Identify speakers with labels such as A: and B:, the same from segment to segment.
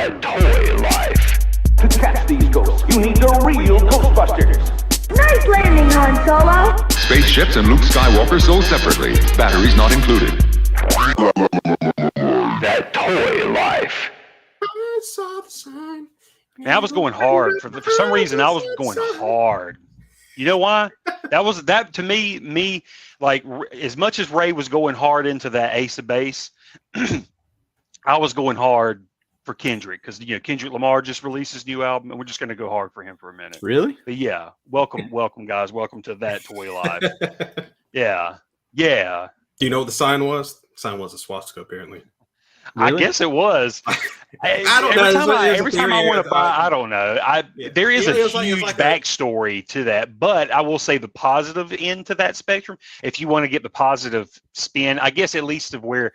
A: That toy life. To catch these ghosts, you need the real Ghostbusters.
B: Nice landing, Han Solo.
C: Spaceships and Luke Skywalker sold separately. Batteries not included.
A: That toy life.
D: I saw the sign.
E: And I was going hard for some reason. I was going hard. You know why? That to me like as much as Ray was going hard into that Ace of Base, I was going hard for Kendrick because Kendrick Lamar just released his new album, and we're just going to go hard for him for a minute.
D: Really?
E: But yeah, welcome guys, welcome to That Toy Live. Yeah.
D: Do you know what the sign was? The sign was a swastika, apparently.
E: Really? I guess it was.
D: I don't know.
E: Every time I want to buy, I don't know. There is a huge backstory to that, but I will say the positive end to that spectrum. If you want to get the positive spin, I guess at least of where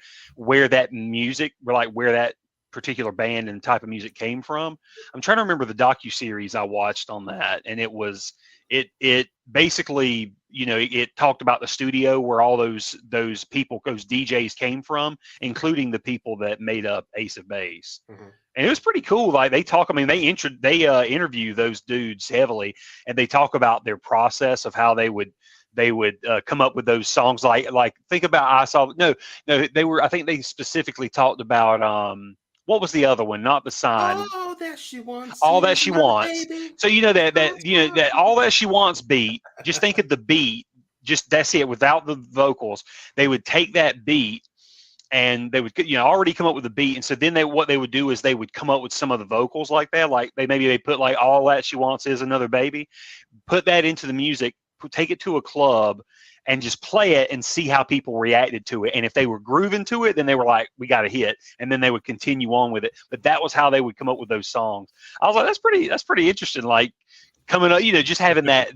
E: that music, where that particular band and type of music came from. I'm trying to remember the docuseries I watched on that, and it basically, it talked about the studio where all those people, those DJs came from, including the people that made up Ace of Base. Mm-hmm. And it was pretty cool. Like they interview those dudes heavily, and they talk about their process of how they would come up with those songs. Like think about I think they specifically talked about what was the other one? Not The Sign.
D: All That She Wants.
E: All That She Wants. Baby. So that All That She Wants beat. Just think of the beat. Just that's it. Without the vocals, they would take that beat and they would already come up with the beat. And so then what they would do is they would come up with some of the vocals like that. Like they put like All That She Wants Is Another Baby. Put that into the music. Take it to a club and just play it and see how people reacted to it. And if they were grooving to it, then they were like, we got a hit. And then they would continue on with it. But that was how they would come up with those songs. I was like, that's pretty interesting. Like coming up, just having that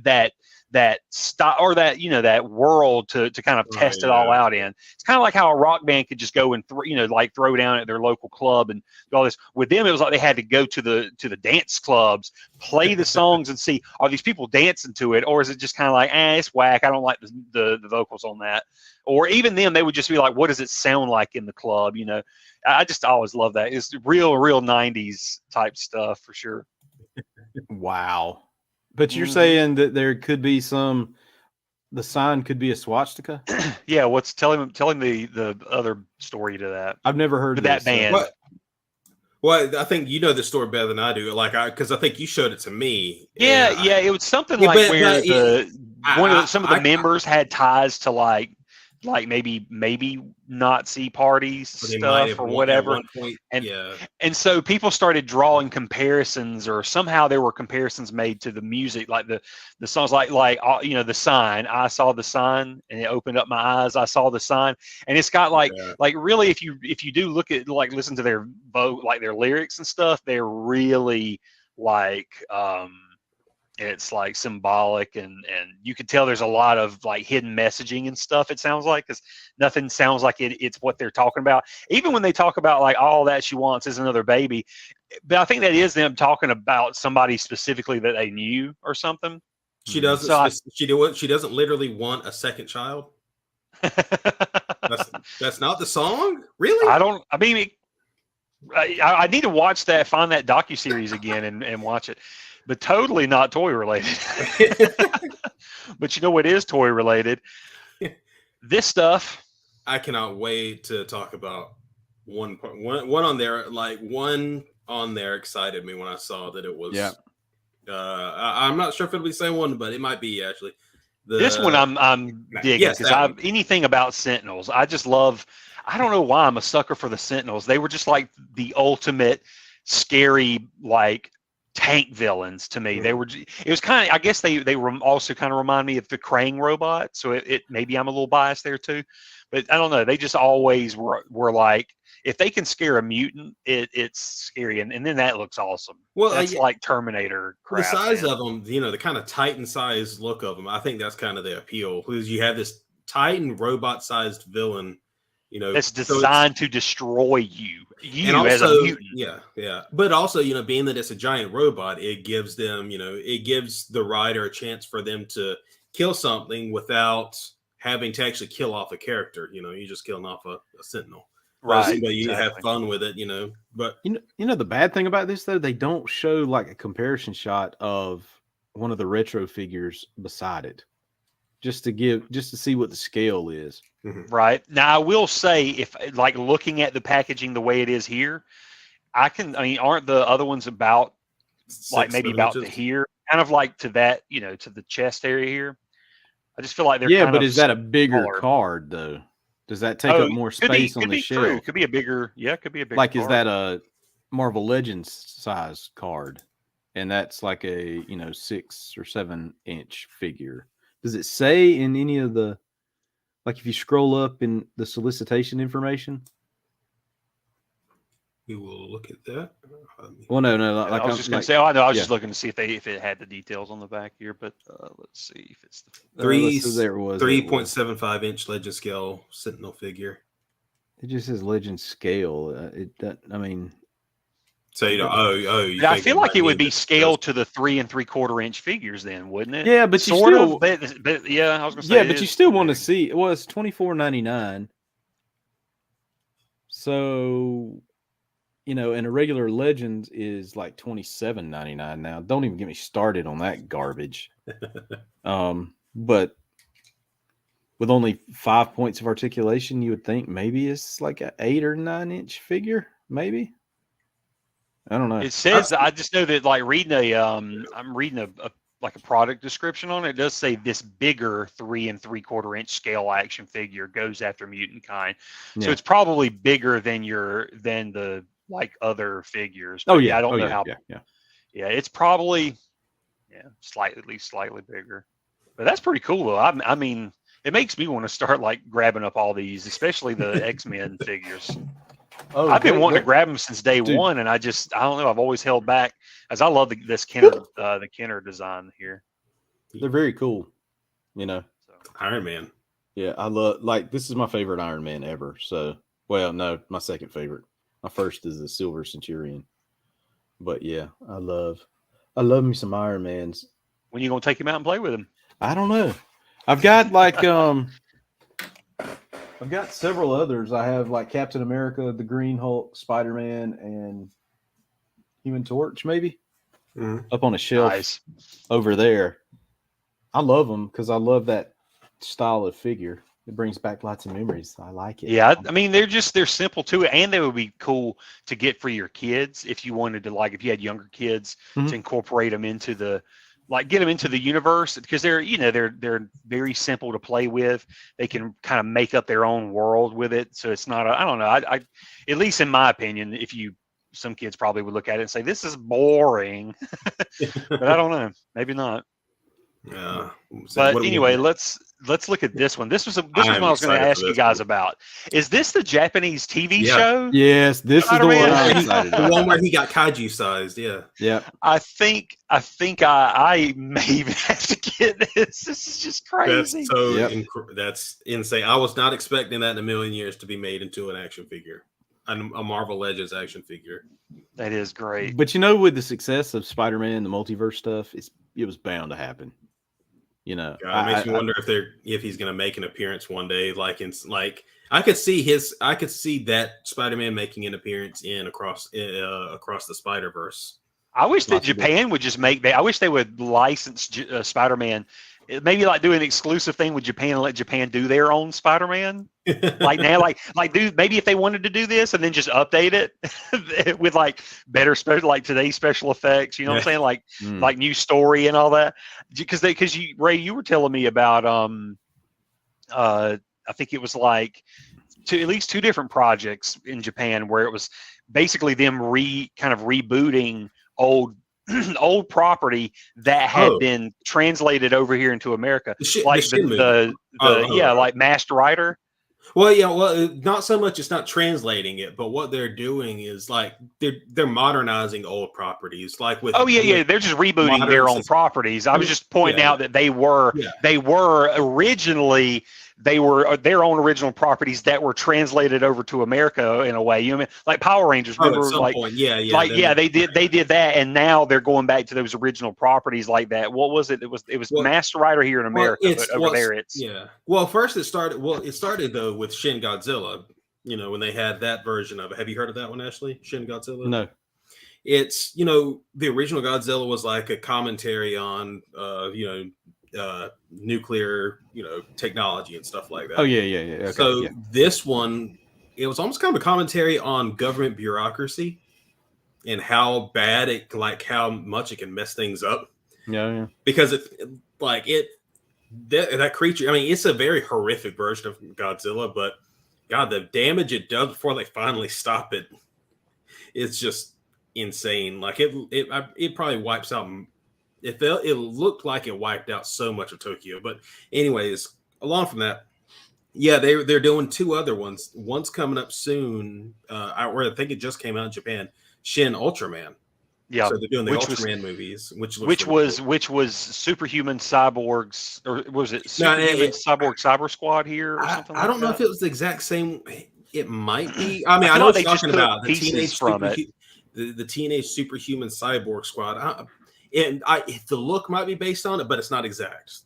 E: style or that world to kind of test it all out in. It's kind of like how a rock band could just go and throw down at their local club and do all this. With them, it was like they had to go to the dance clubs, play the songs, and see, are these people dancing to it, or is it just kind of like, it's whack, I don't like the vocals on that. Or even them, they would just be like, what does it sound like in the club? I just always love that. It's real 90s type stuff for sure.
F: Wow. But you're saying that there could be the sign could be a swastika?
E: Yeah, tell him the other story to that.
F: I've never heard of
E: that band.
D: Well, I think you know the story better than I do. Because I think you showed it to me.
E: Yeah, it was something some of the members had ties to like maybe Nazi parties stuff or whatever. And so people started drawing comparisons, or somehow there were comparisons made to the music, like the songs like The Sign. I saw the sign and it opened up my eyes. I saw the sign. And it's got like really, if you do look at listen to their their lyrics and stuff, they're really it's like symbolic and you can tell there's a lot of like hidden messaging and stuff, it sounds like, because nothing sounds like it's what they're talking about. Even when they talk about like All That She Wants Is Another Baby, but I think that is them talking about somebody specifically that they knew or something.
D: She doesn't. She doesn't literally want a second child. That's not the song, really.
E: I need to watch that, find that docuseries again and watch it. But totally not toy related. But what is toy related? This stuff.
D: I cannot wait to talk about one on there. Like one on there excited me when I saw that it was. Yeah. I'm not sure if it'll be the same one, but it might be actually.
E: This one I'm digging because anything about Sentinels, I just love. I don't know why I'm a sucker for the Sentinels. They were just like the ultimate scary tank villains to me.
D: Mm-hmm.
E: It was kind of, I guess they were also kind of remind me of the Krang robot. So it maybe I'm a little biased there too, but I don't know. They just always were like, if they can scare a mutant, it's scary. And then that looks awesome. Well, that's like Terminator crap.
D: The size of them, the kind of Titan sized look of them. I think that's kind of the appeal, because you have this Titan robot sized villain,
E: it's designed to destroy you
D: also,
E: as a mutant.
D: Yeah. But also, being that it's a giant robot, it gives them, it gives the writer a chance for them to kill something without having to actually kill off a character. You're just killing off a sentinel.
E: Right.
D: But you have
E: exactly.
D: fun with it, you know. But
F: You know the bad thing about this though, they don't show like a comparison shot of one of the retro figures beside it, just to see what the scale is.
E: Right. Now I will say, if like looking at the packaging the way it is here, I mean, aren't the other ones about like
D: 6,
E: maybe
D: 7
E: about to
D: inches.
E: here, kind of like to that, you know, to the chest area here? I just feel like they're
F: Yeah,
E: kind
F: but
E: of
F: is that a bigger
E: smaller.
F: card though? Does that take up more space on the shelf?
E: True. Could be a bigger, could be a bigger
F: Like, is
E: card.
F: that a Marvel Legends size card? And that's like a 6 or 7 inch figure. Does it say in any of the, like if you scroll up in the solicitation information?
D: We will look at that.
F: Well, no.
E: I was just going to say, I was just looking to see if it had the details on the back here, but let's see if it's the
D: 3.75 inch legend scale Sentinel figure.
F: It just says legend scale. I mean,
D: so you know,
E: I feel like it would be scaled to the 3 3/4 inch figures, then, wouldn't it?
F: Yeah, but
E: sort
F: of.
E: But yeah, I was going to say.
F: Yeah, but you still want to see. Well, it's $24.99. So, and a regular Legends is like $27.99 now. Don't even get me started on that garbage. But with only 5 points of articulation, you would think maybe it's like an 8 or 9 inch figure, maybe. I don't know.
E: It says, I just know that like I'm reading a like a product description on it. It does say this bigger 3 3/4 inch scale action figure goes after mutant kind. So it's probably bigger than the like other figures. But I don't know how. Yeah, it's probably at least slightly bigger. But that's pretty cool though. I mean, it makes me want to start like grabbing up all these, especially the X-Men figures.
F: Oh,
E: I've been wanting to grab them since day one, and I don't know. I've always held back, as I love this the Kenner design here.
F: They're very cool,
E: So.
D: Iron Man.
F: Yeah, I love this is my favorite Iron Man ever. So, well, no, my second favorite. My first is the Silver Centurion. But yeah, I love me some Iron Mans.
E: When you gonna take him out and play with him?
F: I don't know. I've got I've got several others. I have like Captain America, the Green Hulk, Spider-Man, and Human Torch, maybe up on a shelf over there. I love them because I love that style of figure. It brings back lots of memories. I like it.
E: Yeah, I mean they're simple too, and they would be cool to get for your kids if you wanted to, like if you had younger kids to incorporate them into the. Like get them into the universe because they're very simple to play with. They can kind of make up their own world with it. So it's not I don't know. I at least in my opinion, some kids probably would look at it and say this is boring, but I don't know. Maybe not.
D: Yeah.
E: But anyway, let's look at this one. This was one I was going to ask you guys about. Is this the Japanese TV show?
F: Yes, this is the one I'm excited about.
D: The one where he got kaiju sized. Yeah.
F: Yeah.
E: I think I may even have to get this. This is just crazy.
D: That's insane. I was not expecting that in a million years to be made into an action figure, a Marvel Legends action figure.
E: That is great.
F: But with the success of Spider-Man, the multiverse stuff, it was bound to happen. It
D: makes me wonder if he's going to make an appearance one day. I could see that Spider-Man making an appearance across the Spider-Verse.
E: I wish that Japan would just I wish they would license Spider-Man. Maybe like do an exclusive thing with Japan and let Japan do their own Spider-Man. Like now, maybe if they wanted to do this and then just update it with like better like today's special effects, you know what I'm saying? Like new story and all that. Because Ray, you were telling me about I think it was like at least 2 different projects in Japan where it was basically them kind of rebooting old property that had been translated over here into America, like like Masked Rider.
D: Well, not so much. It's not translating it, but what they're doing is like they're modernizing old properties. Like with
E: they're just rebooting their own properties. I was just pointing out that they were originally their own original properties that were translated over to America in a way. You know what I mean? Like Power Rangers. Remember, they did that, and now they're going back to those original properties like that. What was it? It was Masked Rider here in America, but over there it's
D: Well, first it started though with Shin Godzilla, You know, when they had that version of it. Have you heard of that one, Ashley? Shin Godzilla?
F: No.
D: It's, you know, the original Godzilla was like a commentary on, nuclear, technology and stuff like that.
F: Oh, yeah. Okay,
D: so this one, it was almost kind of a commentary on government bureaucracy and how bad it, like how much it can mess things up.
F: Yeah.
D: Because that creature, I mean, it's a very horrific version of Godzilla, but God, the damage it does before they finally stop it, it's just insane. Like it probably wipes out. It looked like it wiped out so much of Tokyo. But anyways, along from that, yeah, they're doing 2 other ones. One's coming up soon. I think it just came out in Japan. Shin Ultraman.
E: Yeah,
D: so they're doing the Ultraman movies, which
E: was Superhuman Cyborgs, or was it Superhuman Cyber Squad here? Or something
D: I don't know if it was the exact same. It might be. I mean, I know what you're talking about. The teenage Superhuman Cyborg Squad. The look might be based on it, but it's not exact.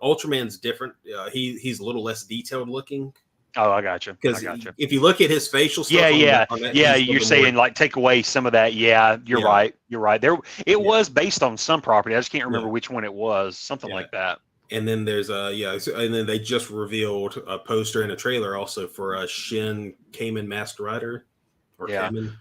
D: Ultraman's different. He's a little less detailed looking.
E: Oh, I got you.
D: Because if you look at his facial stuff,
E: you're saying like take away some of that. Yeah, you're right. You're right. It was based on some property. I just can't remember which one it was. Something like that.
D: And then there's and then they just revealed a poster and a trailer also for Shin Kamen Masked Rider, or Kamen,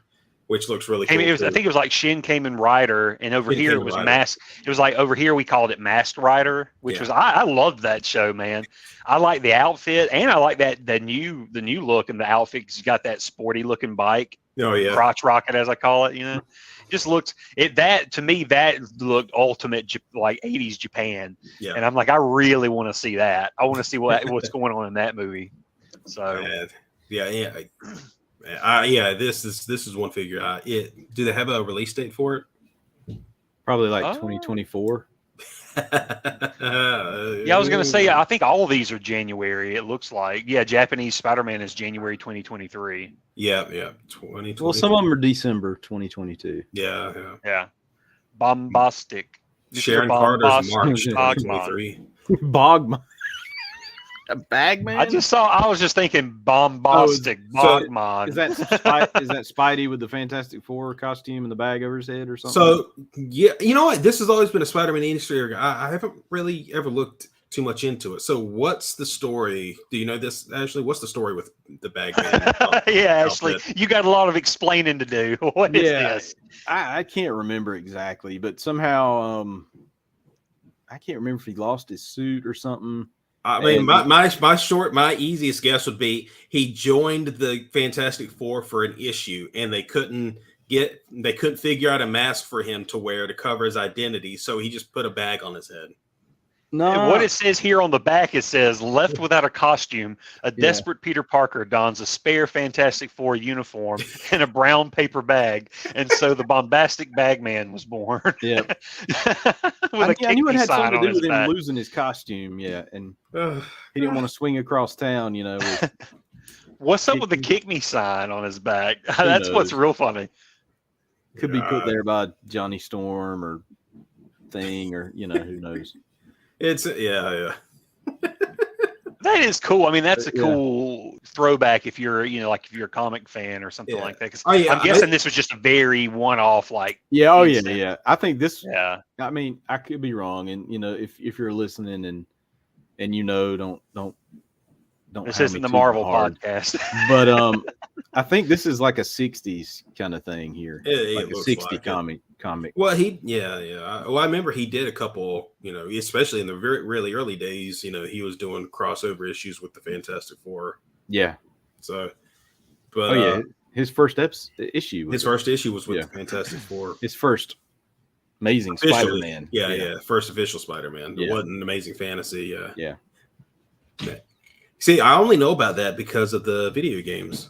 D: which looks really cool.
E: I think it was like Shin Kamen Rider, and over here it was Mask. It was like over here we called it Masked Rider, which was I loved that show, man. I like the outfit, and I like the new look in the outfit because you got that sporty looking bike.
D: Oh yeah,
E: crotch rocket as I call it. You know, just looks to me that looked ultimate like 80s Japan. Yeah, and I'm like, I really want to see that. I want to see what's going on in that movie. So this is one figure. Do they have a release date for it?
F: Probably like 2024.
E: I was gonna say I think all of these are January. It looks like Japanese Spider-Man is January 2023.
D: Yeah, 2020.
F: Well, some of them are December 2022.
D: Yeah.
E: Bombastic.
D: Sharon Carter's March 2023.
F: Bogman. A Bagman?
E: I was just thinking bombastic. Bogman.
F: Is that Spidey with the Fantastic Four costume and the bag over his head or something?
D: So yeah, you know what? This has always been a Spider-Man industry. I haven't really ever looked too much into it. So what's the story? Do you know this, Ashley? What's the story with the Bagman?
E: Ashley, you got a lot of explaining to do. What is this?
F: I can't remember exactly, but somehow I can't remember if he lost his suit or something.
D: I mean, my easiest guess would be he joined the Fantastic Four for an issue, and they couldn't figure out a mask for him to wear to cover his identity, so he just put a bag on his head.
E: No, and what it says here on the back, it says, left without a costume, a desperate Peter Parker dons a spare Fantastic Four uniform and a brown paper bag, and so the bombastic Bagman was born.
F: Yeah, I knew it had something to do with him losing his costume. Yeah, and he didn't want to swing across town. You know,
E: what's up with the "kick me" sign on his back? That's what's real funny.
F: Could be put there by Johnny Storm or Thing, or who knows.
E: That is cool. I mean, that's a cool throwback if you're, if you're a comic fan or something like that. Because I'm guessing this was just a very one-off, like.
F: Yeah. I think this. Yeah. I mean, I could be wrong, and if you're listening and don't.
E: This isn't the Marvel podcast,
F: but I think this is like a '60s kind of thing here, like a '60s comic.
D: Well, Well, I remember he did a couple, especially in the really early days. He was doing crossover issues with the Fantastic Four.
F: Yeah.
D: So, but
F: his first issue.
D: His first issue was with the Fantastic Four.
F: His first Amazing Spider-Man.
D: First official Spider-Man. It wasn't Amazing Fantasy.
F: Yeah.
D: See, I only know about that because of the video games.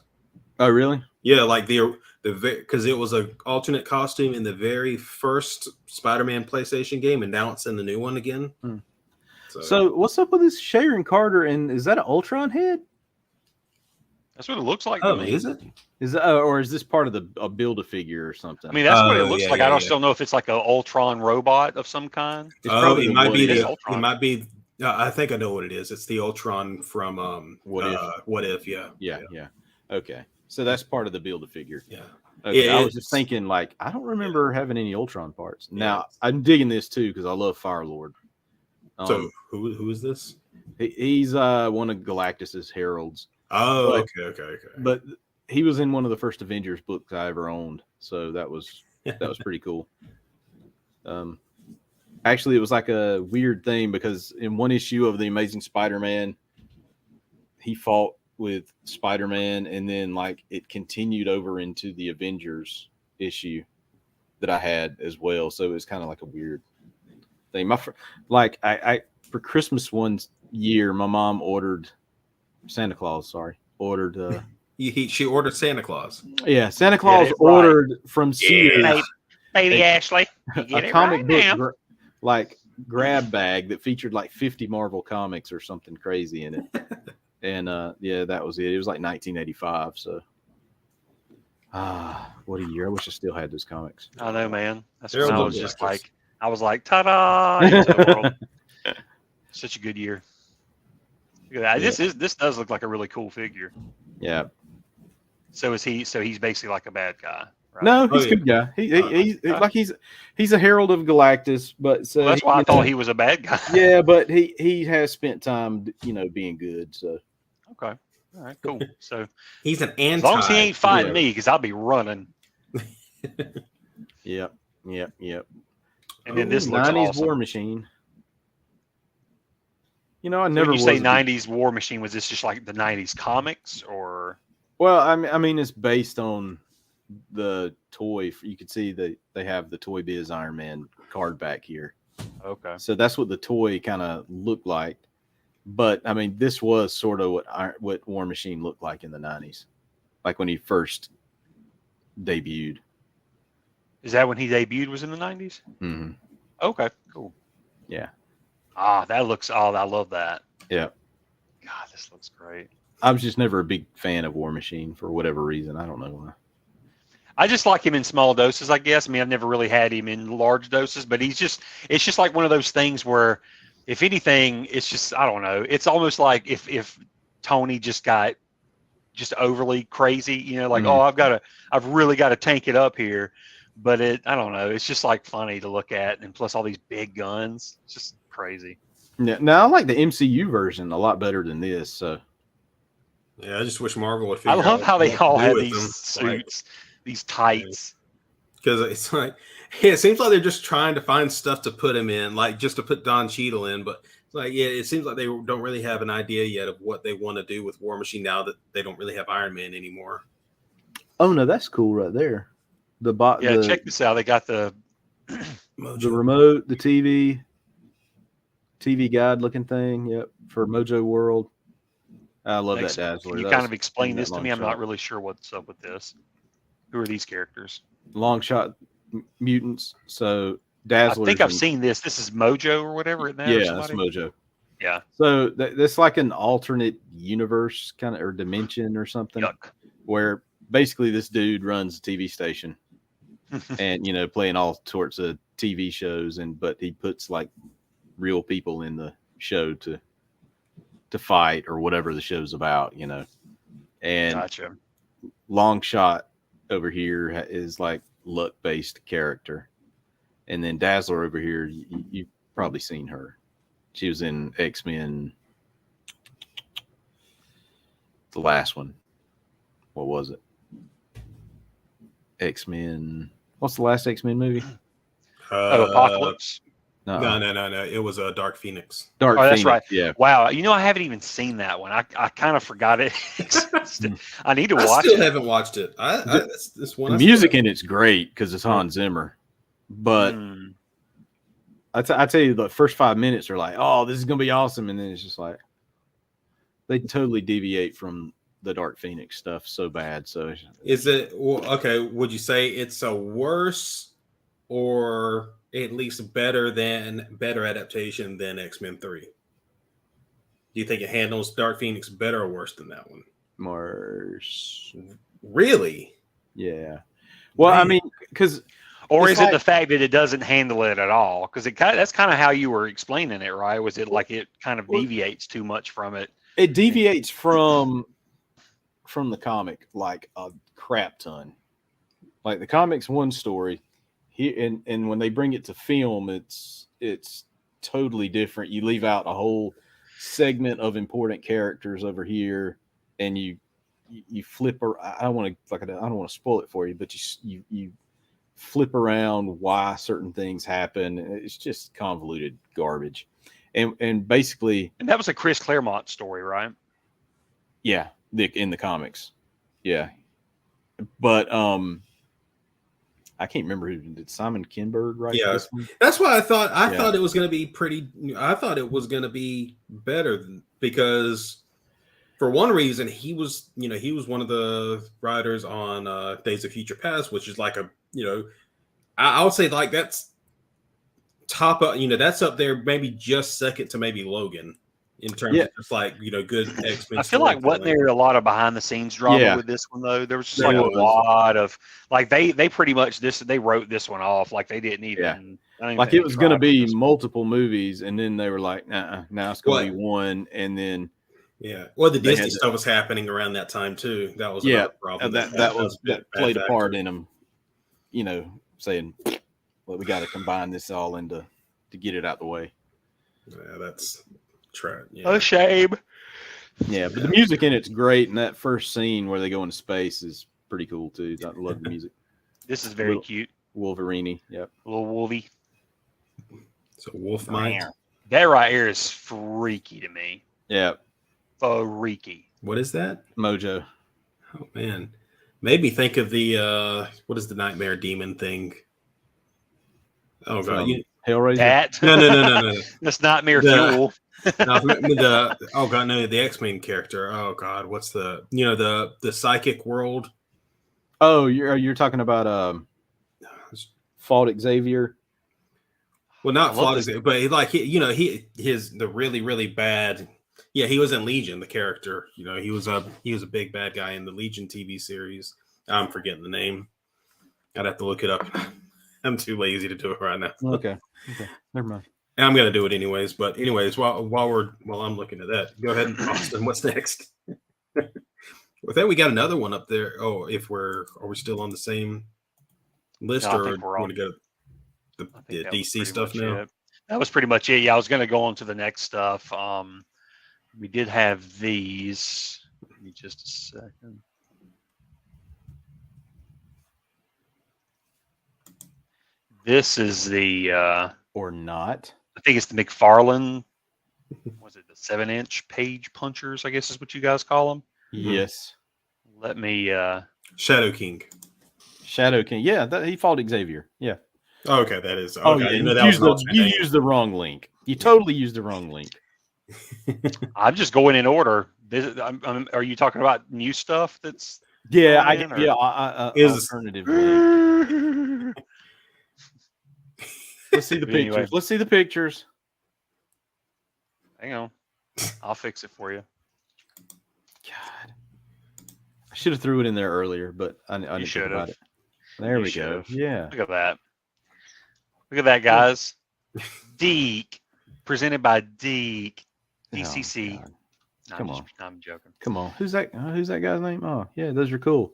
F: Oh, really?
D: Yeah, like because it was an alternate costume in the very first Spider-Man PlayStation game, and now it's in the new one again.
F: So what's up with this Sharon Carter? And is that an Ultron head?
E: That's what it looks like.
D: Oh, is it?
F: Or is this part of a Build-A-Figure or something?
E: I mean, that's what it looks like. I still know if it's like an Ultron robot of some kind.
D: It might be. It might be. I think I know what it is. It's the Ultron from What If? Yeah.
F: Okay, so that's part of the Build-A-Figure.
D: Yeah.
F: Okay, I was just thinking, like, I don't remember having any Ultron parts. Now, I'm digging this, too, because I love Fire-Lord.
D: So, who is this?
F: He's one of Galactus's heralds.
D: Oh, okay.
F: But he was in one of the first Avengers books I ever owned, so that was pretty cool. Actually, it was like a weird thing because in one issue of the Amazing Spider-Man, he fought with Spider-Man, and then like it continued over into the Avengers issue that I had as well. So it was kind of like a weird thing. I for Christmas one year, my mom ordered Santa Claus. Ordered.
D: She ordered Santa Claus.
F: Yeah, Santa Claus ordered from Sears.
E: Baby Ashley, you get
F: a
E: it
F: comic
E: right
F: book
E: now.
F: grab bag that featured like 50 Marvel comics or something crazy in it. And that was it. It was like 1985. So, what a year! I wish I still had those comics.
E: I know, man. That's when I was just like, ta-da! Into the world. Such a good year. Look at that. This does look like a really cool figure.
F: Yeah.
E: So is he? So he's basically like a bad guy. Right?
F: No, he's a good guy. He's a herald of Galactus, but so
E: that's why I thought he was a bad guy.
F: Yeah, but he has spent time, being good. So
E: okay, all right, cool. So
D: he's an anti.
E: As long as he ain't fighting me, because I'll be running.
F: Yep.
E: And then this looks
F: 90s
E: awesome.
F: War Machine. I
E: So
F: never.
E: When you say 90s War Machine, was this just like the 90s comics, or?
F: Well, I mean, it's based on the toy. You could see that they have the Toy Biz Iron Man card back here.
E: Okay.
F: So that's what the toy kind of looked like. But I mean, this was sort of what War Machine looked like in the 90s, like when he first debuted.
E: Is that when he debuted? Was in the 90s?
F: Mm-hmm.
E: Okay, cool.
F: Yeah.
E: That looks. I love that.
F: Yeah.
E: God, this looks great.
F: I was just never a big fan of War Machine for whatever reason. I don't know why.
E: I just like him in small doses, I guess. I mean, I've never really had him in large doses, but it's just like one of those things where, if anything, it's just, I don't know. It's almost like if Tony just got just overly crazy, I've really got to tank it up here. But I don't know. It's just like funny to look at, and plus all these big guns. It's just crazy.
F: Yeah. Now I like the MCU version a lot better than this. So.
D: Yeah, I just wish Marvel would.
E: I love how they all have these
D: them.
E: suits, these tights.
D: Because it's like, it seems like they're just trying to find stuff to put him in, like just to put Don Cheadle in. But it's like, it seems like they don't really have an idea yet of what they want to do with War Machine now that they don't really have Iron Man anymore.
F: Oh no, that's cool right there.
E: Check this out. They got the
F: remote, the TV guide looking thing. Yep, for Mojo World. I love that Dazzler.
E: Can you kind of explain this to me? I'm not really sure what's up with this. Who are these characters?
F: Long shot mutants. So Dazzler.
E: I think I've seen this. This is Mojo or whatever.
F: Yeah, that's Mojo.
E: Yeah.
F: So that's like an alternate universe kind of or dimension or something.
E: Yuck.
F: Where basically this dude runs a TV station and playing all sorts of TV shows, but he puts like real people in the show to fight or whatever the show's about, and
E: gotcha.
F: Long shot over here is like luck-based character, and then Dazzler over here, you've probably seen her. She was in X-Men, the last one. What was it? X-Men. What's the last X-Men movie?
E: Apocalypse.
D: No. It was a Dark Phoenix.
F: Dark Phoenix.
E: That's right.
F: Yeah.
E: Wow. I haven't even seen that one. I kind of forgot it existed. I need to watch it.
D: I still haven't watched it. This one.
F: The music in it's great because it's Hans Zimmer, but I tell you, the first 5 minutes are like, oh, this is gonna be awesome, and then it's just like they totally deviate from the Dark Phoenix stuff so bad. So
D: is it okay? Would you say it's a worse or at least better adaptation than X-Men 3? Do you think it handles Dark Phoenix better or worse than that one?
F: Worse.
D: Really?
F: Yeah. Well, I mean, because
E: or is it the fact that it doesn't handle it at all? Because that's kind of how you were explaining it, right? Was it like it kind of deviates too much from it?
F: It deviates from from the comic like a crap ton. Like the comic's one story, and when they bring it to film, it's totally different. You leave out a whole segment of important characters over here, and you flip. I don't want to spoil it for you, but you flip around why certain things happen. It's just convoluted garbage, and basically,
E: and that was a Chris Claremont story, right?
F: Yeah, in the comics, yeah, but I can't remember who did Simon Kinberg write this one?
D: That's why I thought it was going to be pretty. I thought it was going to be better because, for one reason, he was one of the writers on Days of Future Past, which is like I would say like that's top up. That's up there, maybe just second to maybe Logan in terms of just like good X-Men.
E: I feel like wasn't there a lot of behind the scenes drama with this one though? There was just like a lot of like they pretty much they wrote this one off, like they didn't even
F: like it was going to be multiple movies, and then they were like, now it's going to be one, and then
D: the Disney stuff was happening around that time too. That was another problem.
F: That played a part in them, saying, well, we got to combine this all to get it out the way.
D: Yeah, that's.
E: A shame.
F: Yeah, but the music in it's great, and that first scene where they go into space is pretty cool too. I love the music.
E: This is very cute.
F: Wolverine, yep.
E: Little Wolvie.
D: So Wolf Mind.
E: That right here is freaky to me.
F: Yeah.
E: Freaky.
D: What is that?
F: Mojo.
D: Oh man. Made me think of the what is the nightmare demon thing? Oh god.
F: Hellraiser.
E: That
D: no.
E: That's Nightmare Fuel.
D: The X-Men character. Oh god, what's the the psychic world?
F: Oh, you're talking about Fault Xavier.
D: Well, not Fault Xavier, but the really really bad. Yeah, he was in Legion. The character, he was a big bad guy in the Legion TV series. I'm forgetting the name. I'd have to look it up. I'm too lazy to do it right now.
F: Okay, never mind.
D: I'm gonna do it anyways. But anyways, while I'm looking at that, go ahead, Austin. What's next? With that, we got another one up there. Oh, are we still on the same list, or want to go to the DC stuff now?
E: That was pretty much it. Yeah, I was gonna go on to the next stuff. We did have these. Give me just a second. This is the
F: or not.
E: I think it's the McFarlane. Was it the 7-inch page punchers? I guess is what you guys call them.
F: Yes.
E: Let me.
D: Shadow King.
F: Yeah, he fought Xavier. Yeah.
D: Oh, okay, that is. Okay.
F: Oh yeah. You used the wrong link. You totally used the wrong link.
E: I'm just going in order. Are you talking about new stuff? That's
F: alternatively. Let's see the pictures.
E: Anyway.
F: Let's see the pictures.
E: Hang on. I'll fix it for you.
F: God. I should have threw it in there earlier, but I didn't think about it. There we go. Yeah.
E: Look at that. Look at that, guys. Deke. Presented by Deke. DCC.
F: Oh,
E: no,
F: come on.
E: I'm joking.
F: Come on. Who's that guy's name? Oh, yeah, those are cool.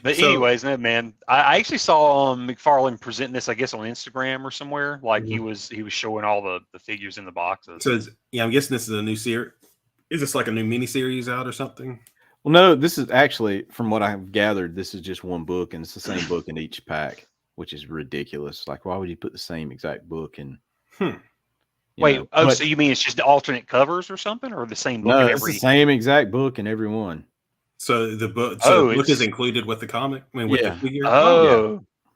E: But anyways, no, man, I actually saw McFarlane presenting this, I guess, on Instagram or somewhere. Like he was showing all the figures in the boxes.
D: So I'm guessing this is a new series. Is this like a new mini-series out or something?
F: Well, no, this is actually, from what I've gathered, this is just one book, and it's the same book in each pack, which is ridiculous. Like, why would you put the same exact book in?
E: Wait, so you mean it's just alternate covers or something, or the same book?
F: No, it's the same exact book in every one.
D: So the book, the book is included with the comic. I mean, with the figure.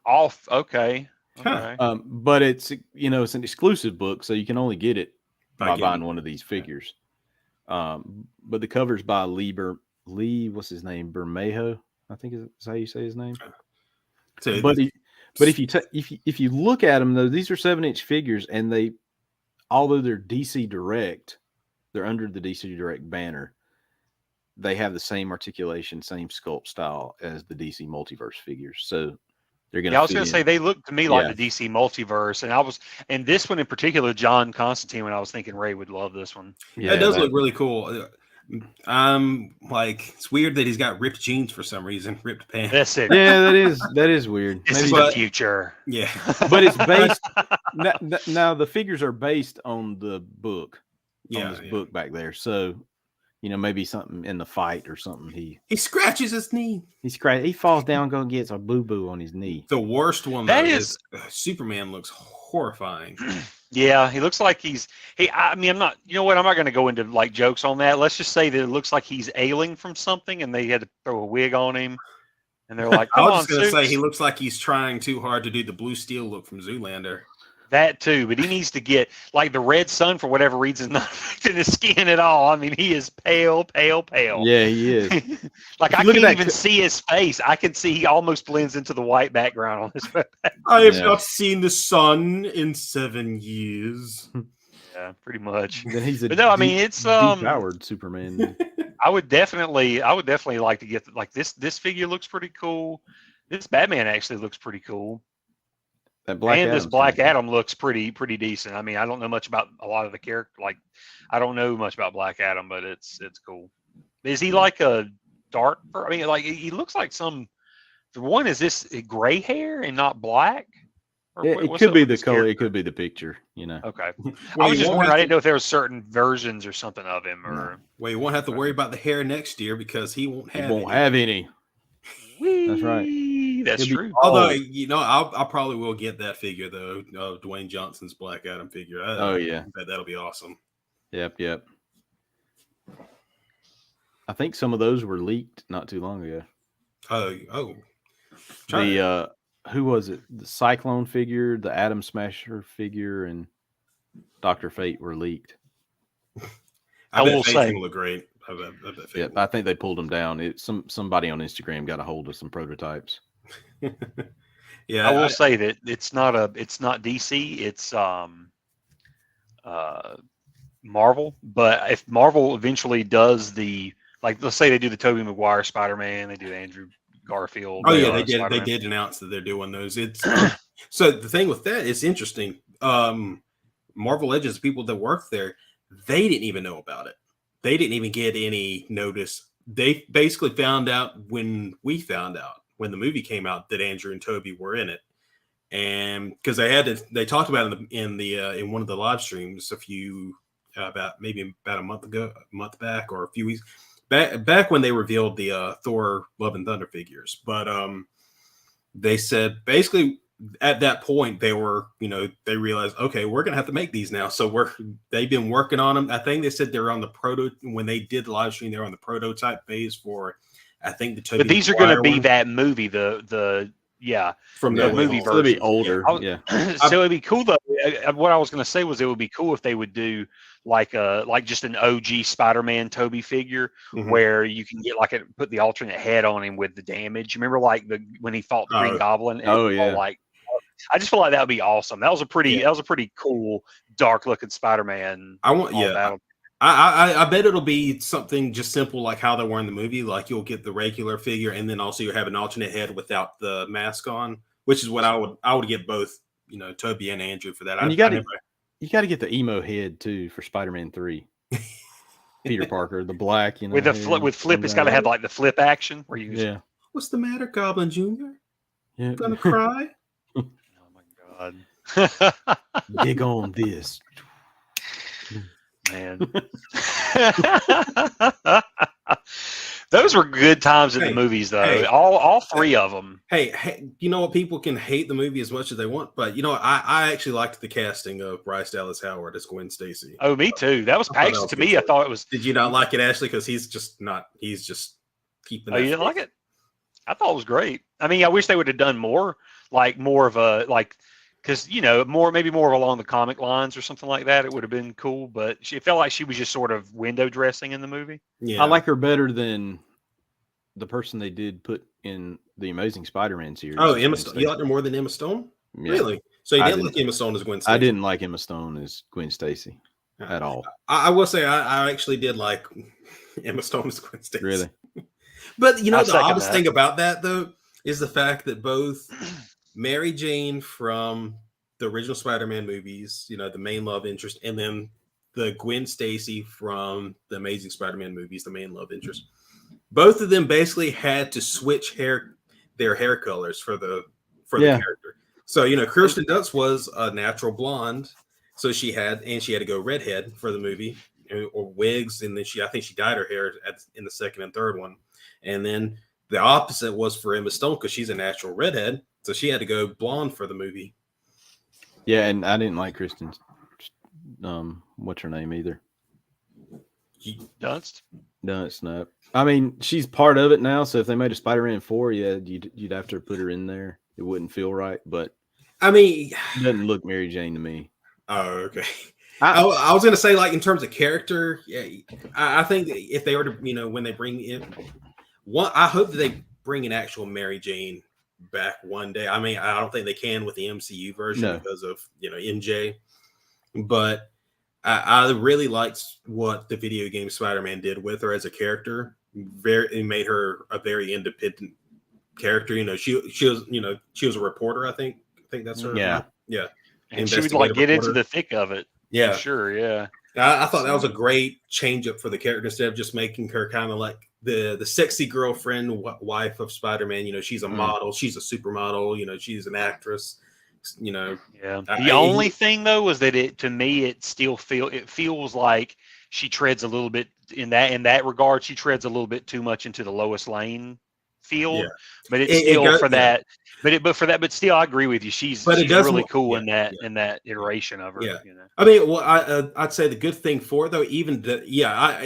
E: Okay.
F: Huh. But it's it's an exclusive book, so you can only get it by buying one of these figures. But the cover's by Lee, what's his name? Bermejo, I think is how you say his name. But if you look at them though, these are 7-inch figures, and although they're DC Direct, they're under the DC Direct banner. They have the same articulation, same sculpt style as the DC Multiverse figures. So they're gonna.
E: Yeah, I was gonna say they look to me like
F: Yeah.
E: the DC multiverse, and this one in particular, John Constantine. When I was thinking Ray would love this one.
D: Yeah, it does look really cool. Like it's weird that he's got ripped jeans for some reason, ripped pants.
E: That's it.
F: Yeah, that is weird.
E: This is the future.
D: Yeah,
F: but it's based. Now the figures are based on the book.
D: Yeah,
F: on this book back there. So, maybe something in the fight or something. He
D: scratches his knee.
F: He falls down, go and gets a boo boo on his knee.
D: The worst one
E: That
D: though,
E: is
D: Superman looks horrifying.
E: Yeah, he looks like I mean, I'm not. You know what? I'm not going to go into like jokes on that. Let's just say that it looks like he's ailing from something, and they had to throw a wig on him, and they're like,
D: I
E: "Come
D: was
E: on,
D: just gonna say
E: Supes."
D: he looks like he's trying too hard to do the blue steel look from Zoolander.
E: That too, but he needs to get like the red sun for whatever reason not affecting his skin at all. I mean, he is pale.
F: Yeah, he is.
E: Like I can't even see his face. I can see he almost blends into the white background on his.
D: I have not seen the sun in 7 years.
E: Yeah, pretty much.
F: Then he's
E: but no, I mean it's
F: powered Superman.
E: I would definitely like to get like this figure looks pretty cool. This Batman actually looks pretty cool. This Black Adam looks pretty decent. I mean, I don't know much about a lot of the character. Like, I don't know much about Black Adam, but it's cool. Is he like a dark? I mean, like he looks like some. The one is this gray hair and not black.
F: It could be the color. It could be the picture.
E: Okay. I was just wondering. I didn't know if there were certain versions or something of him. Or
D: well, you won't have to worry about the hair next year because he won't have.
F: Any. That's right.
E: That's true.
D: Although I probably will get that figure though. Dwayne Johnson's Black Adam figure.
F: Yeah,
D: that'll be awesome.
F: Yep. I think some of those were leaked not too long ago.
D: Oh.
F: The who was it? The Cyclone figure, the Atom Smasher figure, and Dr. Fate were leaked.
D: I will say look great.
F: I think they pulled them down. Somebody on Instagram got a hold of some prototypes.
E: Yeah, I will say that it's not DC. It's Marvel. But if Marvel eventually does let's say they do the Tobey Maguire Spider-Man, they do Andrew Garfield.
D: Oh yeah, they did announce that they're doing those. It's so the thing with that is interesting. Marvel Legends people that work there, they didn't even know about it. They didn't even get any notice. They basically found out when we found out when the movie came out that Andrew and Toby were in it, and because they talked about it in one of the live streams about a month back or a few weeks back when they revealed the Thor Love and Thunder figures. But they said basically at that point they were they realized, okay, we're gonna have to make these now. So they've been working on them. I think they said they're on the when they did the live stream, they were on the prototype phase for I think the Tobey.
E: But these are going to be that movie, from the movie version.
F: It'll be older.
E: Yeah. So it'd be cool though. What I was going to say was it would be cool if they would do like just an OG Spider-Man Tobey figure where you can get put the alternate head on him with the damage. Remember when he fought the Green Goblin? And I just feel like that would be awesome. That was a pretty cool dark looking Spider-Man.
D: I bet it'll be something just simple like how they were in the movie. Like you'll get the regular figure, and then also you have an alternate head without the mask on, which is what I would get both, Toby and Andrew for that.
F: And you got to get the emo head too for Spider-Man 3. Peter Parker, the black,
E: with the flip, it's got to have the flip action where you.
D: What's the matter, Goblin Jr.?
F: Yeah.
D: Gonna cry?
E: Oh my God!
F: Dig on this.
E: Man, those were good times in the movies, though. All three of them.
D: Hey, you know what? People can hate the movie as much as they want, but I actually liked the casting of Bryce Dallas Howard as Gwen Stacy.
E: Oh, me too. That was actually to me. I thought it was.
D: Did you not like it, Ashley? Because he's just keeping.
E: Oh, you didn't like it? I thought it was great. I mean, I wish they would have done more of a because maybe more along the comic lines or something like that. It would have been cool, but it felt like she was just sort of window dressing in the movie.
F: Yeah, I like her better than the person they did put in the Amazing Spider-Man series.
D: Oh, Emma Stone. You liked her more than Emma Stone? Yeah. Really? So you didn't like Emma Stone as Gwen Stacy?
F: I didn't like Emma Stone as Gwen Stacy at all.
D: I will say I actually did like Emma Stone as Gwen Stacy.
F: Really?
D: But the oddest thing about that though is the fact that both Mary Jane from the original Spider-Man movies, the main love interest, and then the Gwen Stacy from the Amazing Spider-Man movies, the main love interest. Both of them basically had to switch their hair colors for the character. So Kirsten Dunst was a natural blonde, so she had to go redhead for the movie, or wigs, and then I think she dyed her hair in the second and third one, and then the opposite was for Emma Stone because she's a natural redhead, so she had to go blonde for the movie.
F: Yeah, and I didn't like Kristen's. What's her name either?
E: Dunst.
F: No. I mean, she's part of it now. So if they made a Spider-Man 4, you'd have to put her in there. It wouldn't feel right, but
D: I mean,
F: it doesn't look Mary Jane to me.
D: Oh, okay. I was gonna say, like, in terms of character, I think that if they were to, when they bring in I hope that they bring an actual Mary Jane back one day. I mean, I don't think they can with the MCU version because of MJ, but I really liked what the video game Spider-Man did with her as a character. It made her a very independent character. She was a reporter. I think that's her.
F: Yeah.
E: And she would like get into the thick of it.
D: Yeah,
E: sure. Yeah.
D: I thought that was a great change up for the character instead of just making her kind of like the sexy girlfriend wife of Spider-Man. She's a model. She's a supermodel. She's an actress. Yeah.
E: The only thing though was that it feels like she treads a little bit in that regard. She treads a little bit too much into the Lois Lane field, but it's still for that. But still, I agree with you. She's really cool in that iteration of her.
D: Yeah. I mean, I'd say the good thing for it, though, even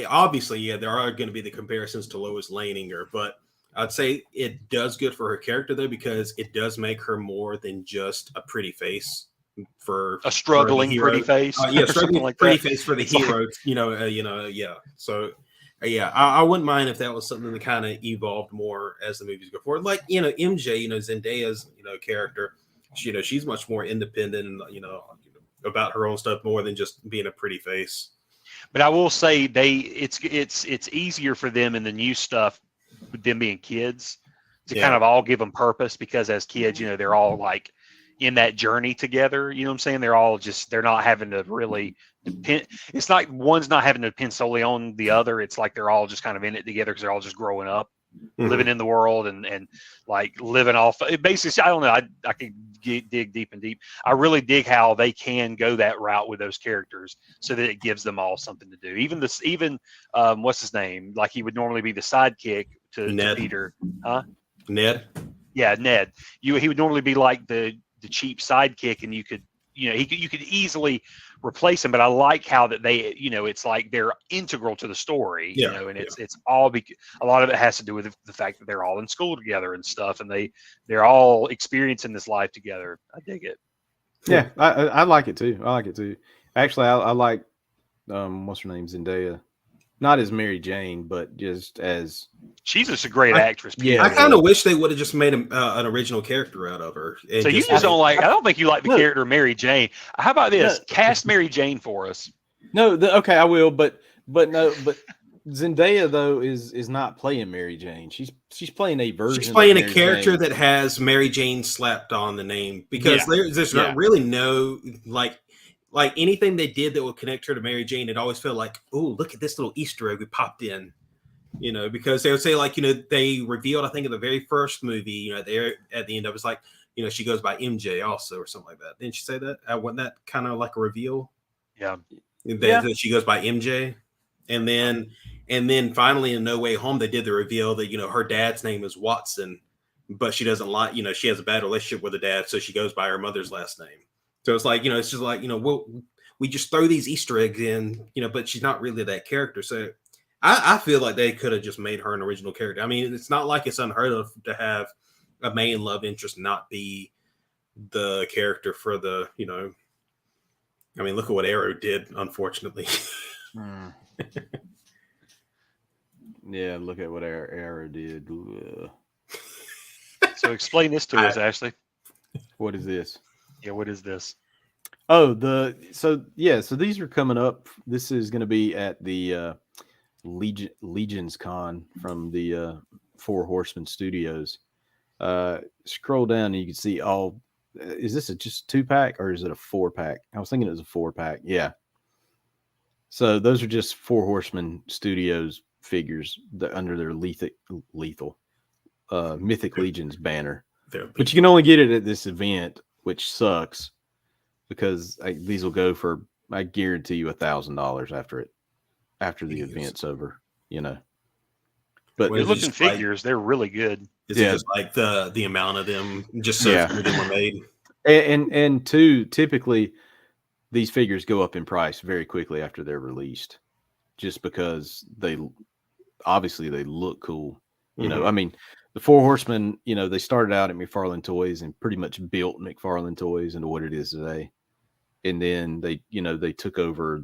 D: obviously, there are going to be the comparisons to Lois Laning her, but I'd say it does good for her character though, because it does make her more than just a pretty face for
E: a struggling pretty face.
D: Struggling like pretty face for the hero. So. I wouldn't mind if that was something that kind of evolved more as the movies go forward. Like, MJ, Zendaya's, character, she's much more independent and, about her own stuff more than just being a pretty face.
E: But I will say it's easier for them in the new stuff, with them being kids, to kind of all give them purpose, because as kids, they're all like in that journey together. You know what I'm saying? They're not having to really depend. It's like one's not having to depend solely on the other. It's like they're all just kind of in it together because they're all just growing up, living in the world and like living off. Basically, I don't know. I could dig deep and deep. I really dig how they can go that route with those characters so that it gives them all something to do. Even what's his name? Like he would normally be the sidekick to Peter. Huh?
D: Ned.
E: Yeah, Ned. He would normally be like the cheap sidekick, and you could easily replace him. But I like how that they, it's like they're integral to the story, and it's all a lot of it has to do with the fact that they're all in school together and stuff, and they're all experiencing this life together. I dig it.
F: Yeah, I like it too. Actually, I like what's her name, Zendaya. Not as Mary Jane, but just as
E: she's just a great actress.
D: Yeah, I kind of wish they would have just made an original character out of her.
E: So you just don't like? I don't think you like the character Mary Jane. How about this? Cast Mary Jane for us.
F: No, okay, I will. But Zendaya though is not playing Mary Jane. She's playing a version.
D: She's playing a character that has Mary Jane slapped on the name, because there's not really no like anything they did that would connect her to Mary Jane. It always felt like, oh, look at this little Easter egg we popped in, because they would say like, they revealed, I think in the very first movie, there at the end of it's like, she goes by MJ also or something like that. Didn't she say that? Wasn't that kind of like a reveal?
E: Yeah.
D: That she goes by MJ. And then finally in No Way Home, they did the reveal that, her dad's name is Watson, but she doesn't like, she has a bad relationship with her dad. So she goes by her mother's last name. So it's like, it's just like, we just throw these Easter eggs in, but she's not really that character. So I feel like they could have just made her an original character. I mean, it's not like it's unheard of to have a main love interest not be the character for the, I mean, look at what Arrow did, unfortunately.
F: Yeah, look at what Arrow did.
E: So explain this to us, Ashley.
F: What is this?
E: Yeah, what is this?
F: Oh, so these are coming up. This is going to be at the Legions Con from the Four Horsemen Studios. Scroll down and you can see all is this just 2-pack or is it a 4-pack? I was thinking it was a 4-pack. Yeah. So those are just Four Horsemen Studios figures that under their lethal Mythic Legions banner. But you can only get it at this event, which sucks because these will go for, I guarantee you, $1,000 after the event's over. But
E: you're looking figures, they're really good.
D: Is it just like the amount of them, just so few of them were made?
F: And two, typically these figures go up in price very quickly after they're released, just because they look cool. I mean, the Four Horsemen, they started out at McFarlane Toys and pretty much built McFarlane Toys into what it is today. And then they took over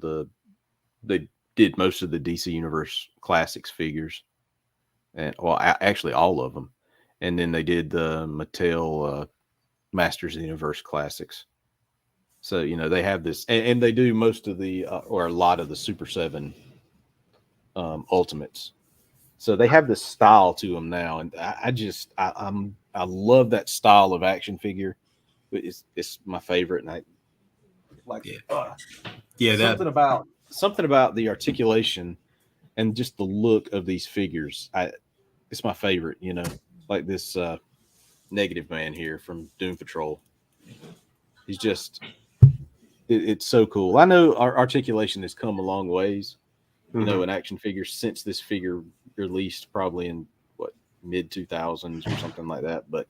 F: they did most of the DC Universe Classics figures, and actually all of them. And then they did the Mattel Masters of the Universe Classics. So, they have this, and they do most of the, or a lot of the Super 7 Ultimates. So they have this style to them now. And I love that style of action figure. It's my favorite. And I like something about the articulation and just the look of these figures. It's my favorite, like this Negative Man here from Doom Patrol. He's just, it's so cool. I know our articulation has come a long ways, in action figures since this figure released probably in mid 2000s or something like that. But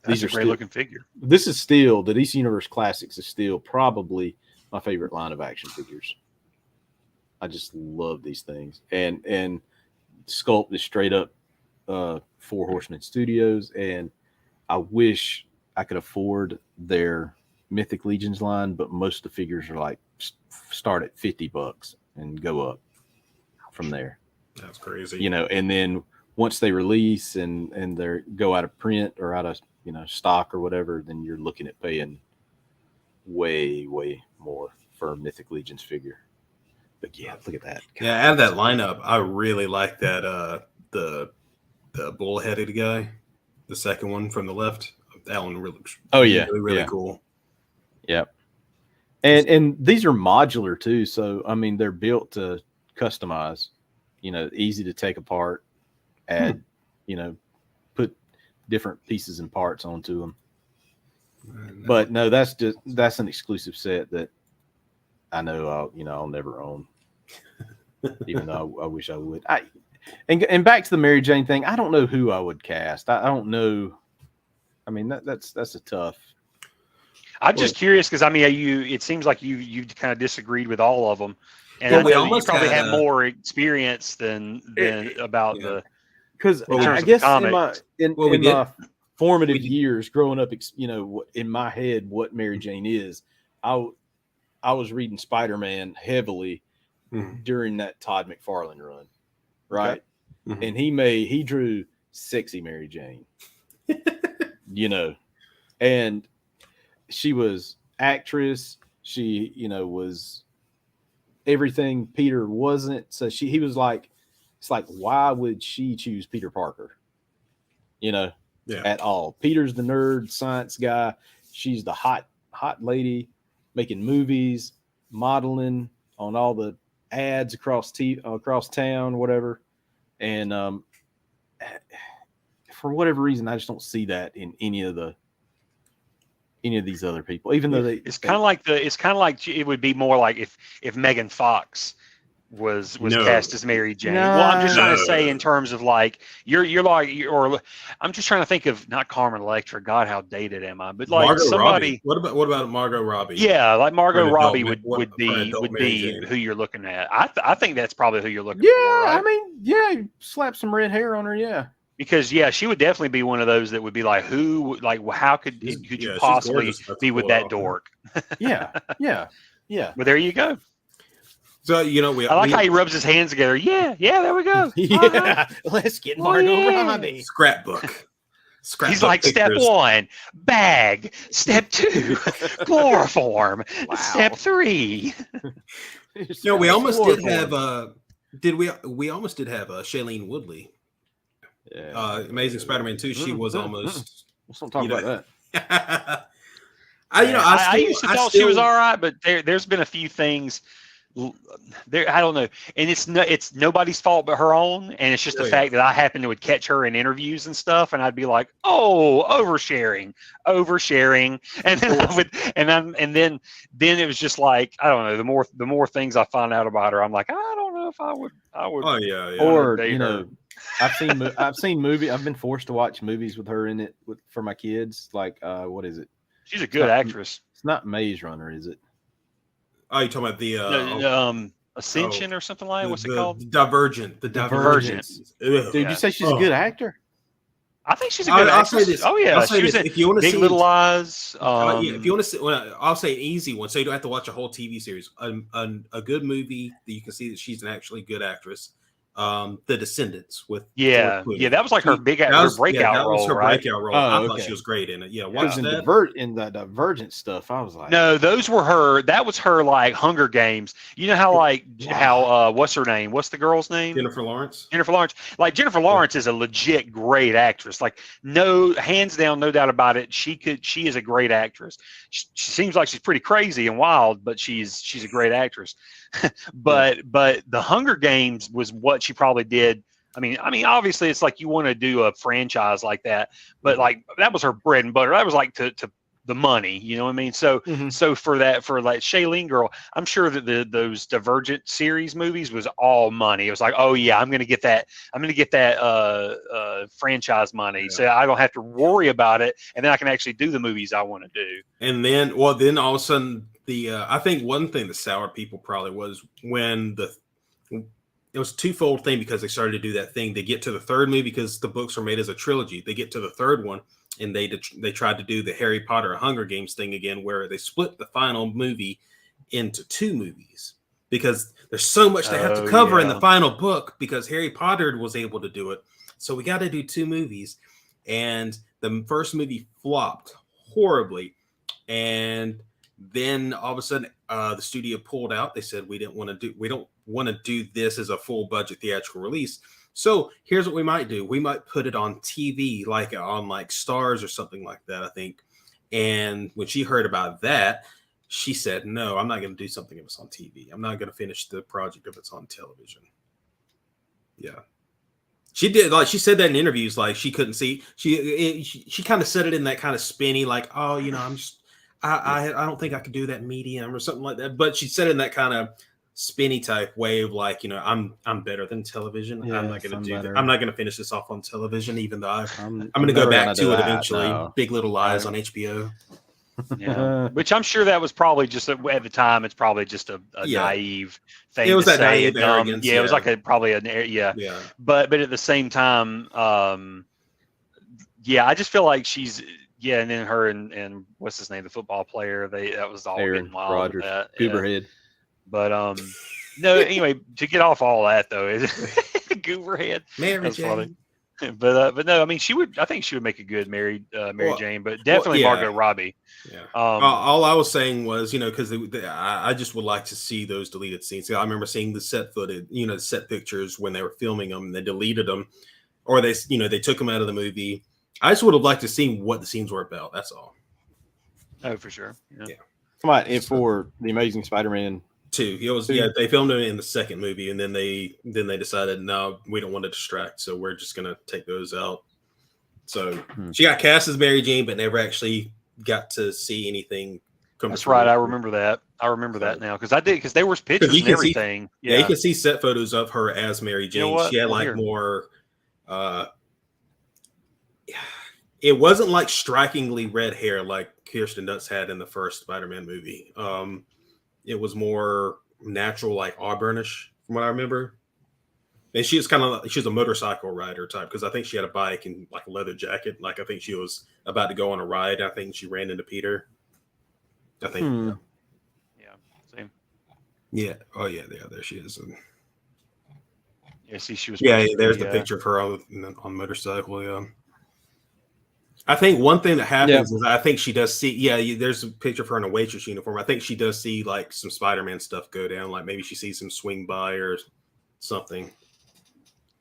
E: these are a great looking figure.
F: This is still, the DC Universe Classics is still probably my favorite line of action figures. I just love these things. And Sculpt is straight up Four Horsemen Studios, and I wish I could afford their Mythic Legions line, but most of the figures are like start at $50 and go up from there.
D: That's crazy.
F: And then once they release and they go out of print or out of stock or whatever, then you're looking at paying way more for a Mythic Legions figure. But yeah, look at that. God.
D: Yeah, out of that lineup, I really like that the bull-headed guy, the second one from the left. That one really looks really cool.
F: Yep. And these are modular too, so I mean they're built to customize, easy to take apart, add, put different pieces and parts onto them. But no, that's an exclusive set that I know I'll never own. Even though I wish I would. And back to the Mary Jane thing, I don't know who I would cast. I don't know. I mean, that's a tough.
E: I'm just curious because it seems like you kind of disagreed with all of them, and you probably have more experience than about the.
F: Because I guess in my formative years growing up, in my head, what Mary Jane is, I was reading Spider-Man heavily during that Todd McFarlane run, right? Okay. And he drew sexy Mary Jane, and she was actress. She, was everything Peter wasn't. So he was like, it's like, why would she choose Peter Parker? At all. Peter's the nerd science guy. She's the hot lady making movies, modeling on all the ads across town, whatever. And for whatever reason, I just don't see that in any of these other people, even though it's kind of like it would be more like if Megan Fox was cast as Mary Jane. Well, I'm just trying to say in terms of like I'm just trying to think of not Carmen Electra. God, how dated am I? But like
D: Margot
E: somebody.
D: Robbie. What about Margot Robbie?
E: Yeah, like Margot Robbie would be who you're looking at. I think that's probably who you're looking for. Right?
F: I mean, slap some red hair on her. Yeah.
E: Because she would definitely be one of those that would be like, how could you possibly be with that dork?
F: Yeah.
E: Well, there you go.
D: So
E: I like how he rubs his hands together. Yeah, there we go.
F: Yeah, let's get Margot Robbie.
D: Scrapbook.
E: He's like,
D: pictures.
E: Step 1, bag. Step 2, chloroform. Wow. Step 3.
D: We almost did have we almost did have Shailene Woodley. Yeah. Amazing Spider-Man 2. She was almost.
F: Let's not talk about that.
E: I used to thought she was all right, but there's been a few things there. I don't know, and it's nobody's fault but her own, and it's just the fact that I happened to would catch her in interviews and stuff, and I'd be like, oh, oversharing, and then I would, and then it was just like, I don't know. The more things I find out about her, I'm like, I don't know if I would.
D: Oh yeah.
F: Or I've seen movie. I've been forced to watch movies with her in it for my kids. Like, what is it?
E: She's a good actress.
F: It's not Maze Runner, is it?
D: Oh, you're talking about the
E: Ascension or something like that? What's it called?
D: Divergent. The Divergent.
F: Dude, you say she's a good actor?
E: I think she's a good actress.
D: I'll say this.
E: Oh yeah,
D: I'll say this. If you want to
E: Big
D: see
E: Little Lies.
D: If you want to see, I'll say an easy one. So you don't have to watch a whole TV series. A good movie that you can see that she's an actually good actress. The Descendants with
E: that was like her breakout role.
D: That was her
E: right?
D: breakout role.
F: Oh,
D: I thought she was great in it. Yeah, watch that.
F: In the Divergent stuff, I was like,
E: no, those were her. That was her like Hunger Games. You know how what's her name? What's the girl's name?
D: Jennifer Lawrence.
E: Like Jennifer Lawrence is a legit great actress. Like no, hands down, no doubt about it. She is a great actress. She seems like she's pretty crazy and wild, but she's a great actress. but the Hunger Games was what she probably did. I mean, obviously it's like you want to do a franchise like that, but like that was her bread and butter. That was like to the money, you know what I mean? So so for like Shailene Girl, I'm sure that those Divergent series movies was all money. It was like, oh yeah, I'm gonna get that franchise money, so I don't have to worry about it, and then I can actually do the movies I want to do.
D: And then all of a sudden, I think one thing that soured people probably was when it was a twofold thing, because they started to do that thing. They get to the third movie, because the books are made as a trilogy. They get to the third one, and they tried to do the Harry Potter Hunger Games thing again, where they split the final movie into two movies, because there's so much they have to cover in the final book, because Harry Potter was able to do it. So we got to do two movies. And the first movie flopped horribly. And then all of a sudden, the studio pulled out. They said, we don't want to do this as a full budget theatrical release. So here's what we might do. We might put it on TV, like on like Stars or something like that, I think. And when she heard about that, she said, no, I'm not going to do something if it's on TV. I'm not going to finish the project if it's on television. Yeah. She did, like she said that in interviews, like she couldn't see. She kind of said it in that kind of spinny, like, oh, I don't think I could do that medium or something like that. But she said it in that kind of spinny type way of like, I'm better than television. Yeah, I'm not going to do that. I'm not going to finish this off on television, even though I'm going to go back to it eventually. No. Big Little Lies on HBO.
E: Yeah, which I'm sure that was probably just at the time. It's probably just a naive thing.
D: It was
E: to
D: that
E: say.
D: naive arrogance.
E: It was like yeah. But at the same time, I just feel like she's and then her and what's his name, the football player. That was all
F: Aaron
E: getting wild.
F: Rodgers, Gooberhead.
E: But no. Anyway, to get off all that though, is Gooberhead.
D: Mary Jane.
E: Funny. But no, I mean I think she would make a good Mary Jane, but definitely Margot Robbie.
D: Yeah. All I was saying was, because I just would like to see those deleted scenes. I remember seeing the set footage, the set pictures when they were filming them. They deleted them, or they took them out of the movie. I just would have liked to see what the scenes were about. That's all.
E: Oh, for sure. Yeah.
F: Come on, and for the Amazing Spider-Man
D: 2, they filmed it in the second movie, and then they decided, no, we don't want to distract, so we're just gonna take those out. So she got cast as Mary Jane, but never actually got to see anything.
E: That's right. I remember that. Now because there was pictures and everything.
D: You can see set photos of her as Mary Jane. You know, she had more. It wasn't like strikingly red hair like Kirsten Dunst had in the first Spider-Man movie. It was more natural, like auburnish, from what I remember. And she was she's a motorcycle rider type, because I think she had a bike and like a leather jacket. Like I think she was about to go on a ride. I think she ran into Peter. I think.
E: Yeah. Same.
D: Yeah. Oh yeah. There she is.
E: Yeah. See, she was.
D: Yeah. There's the picture of her on motorcycle. Yeah. I think one thing that happens is I think she does see. Yeah, there's a picture of her in a waitress uniform. I think she does see like some Spider-Man stuff go down. Like maybe she sees him swing by or something.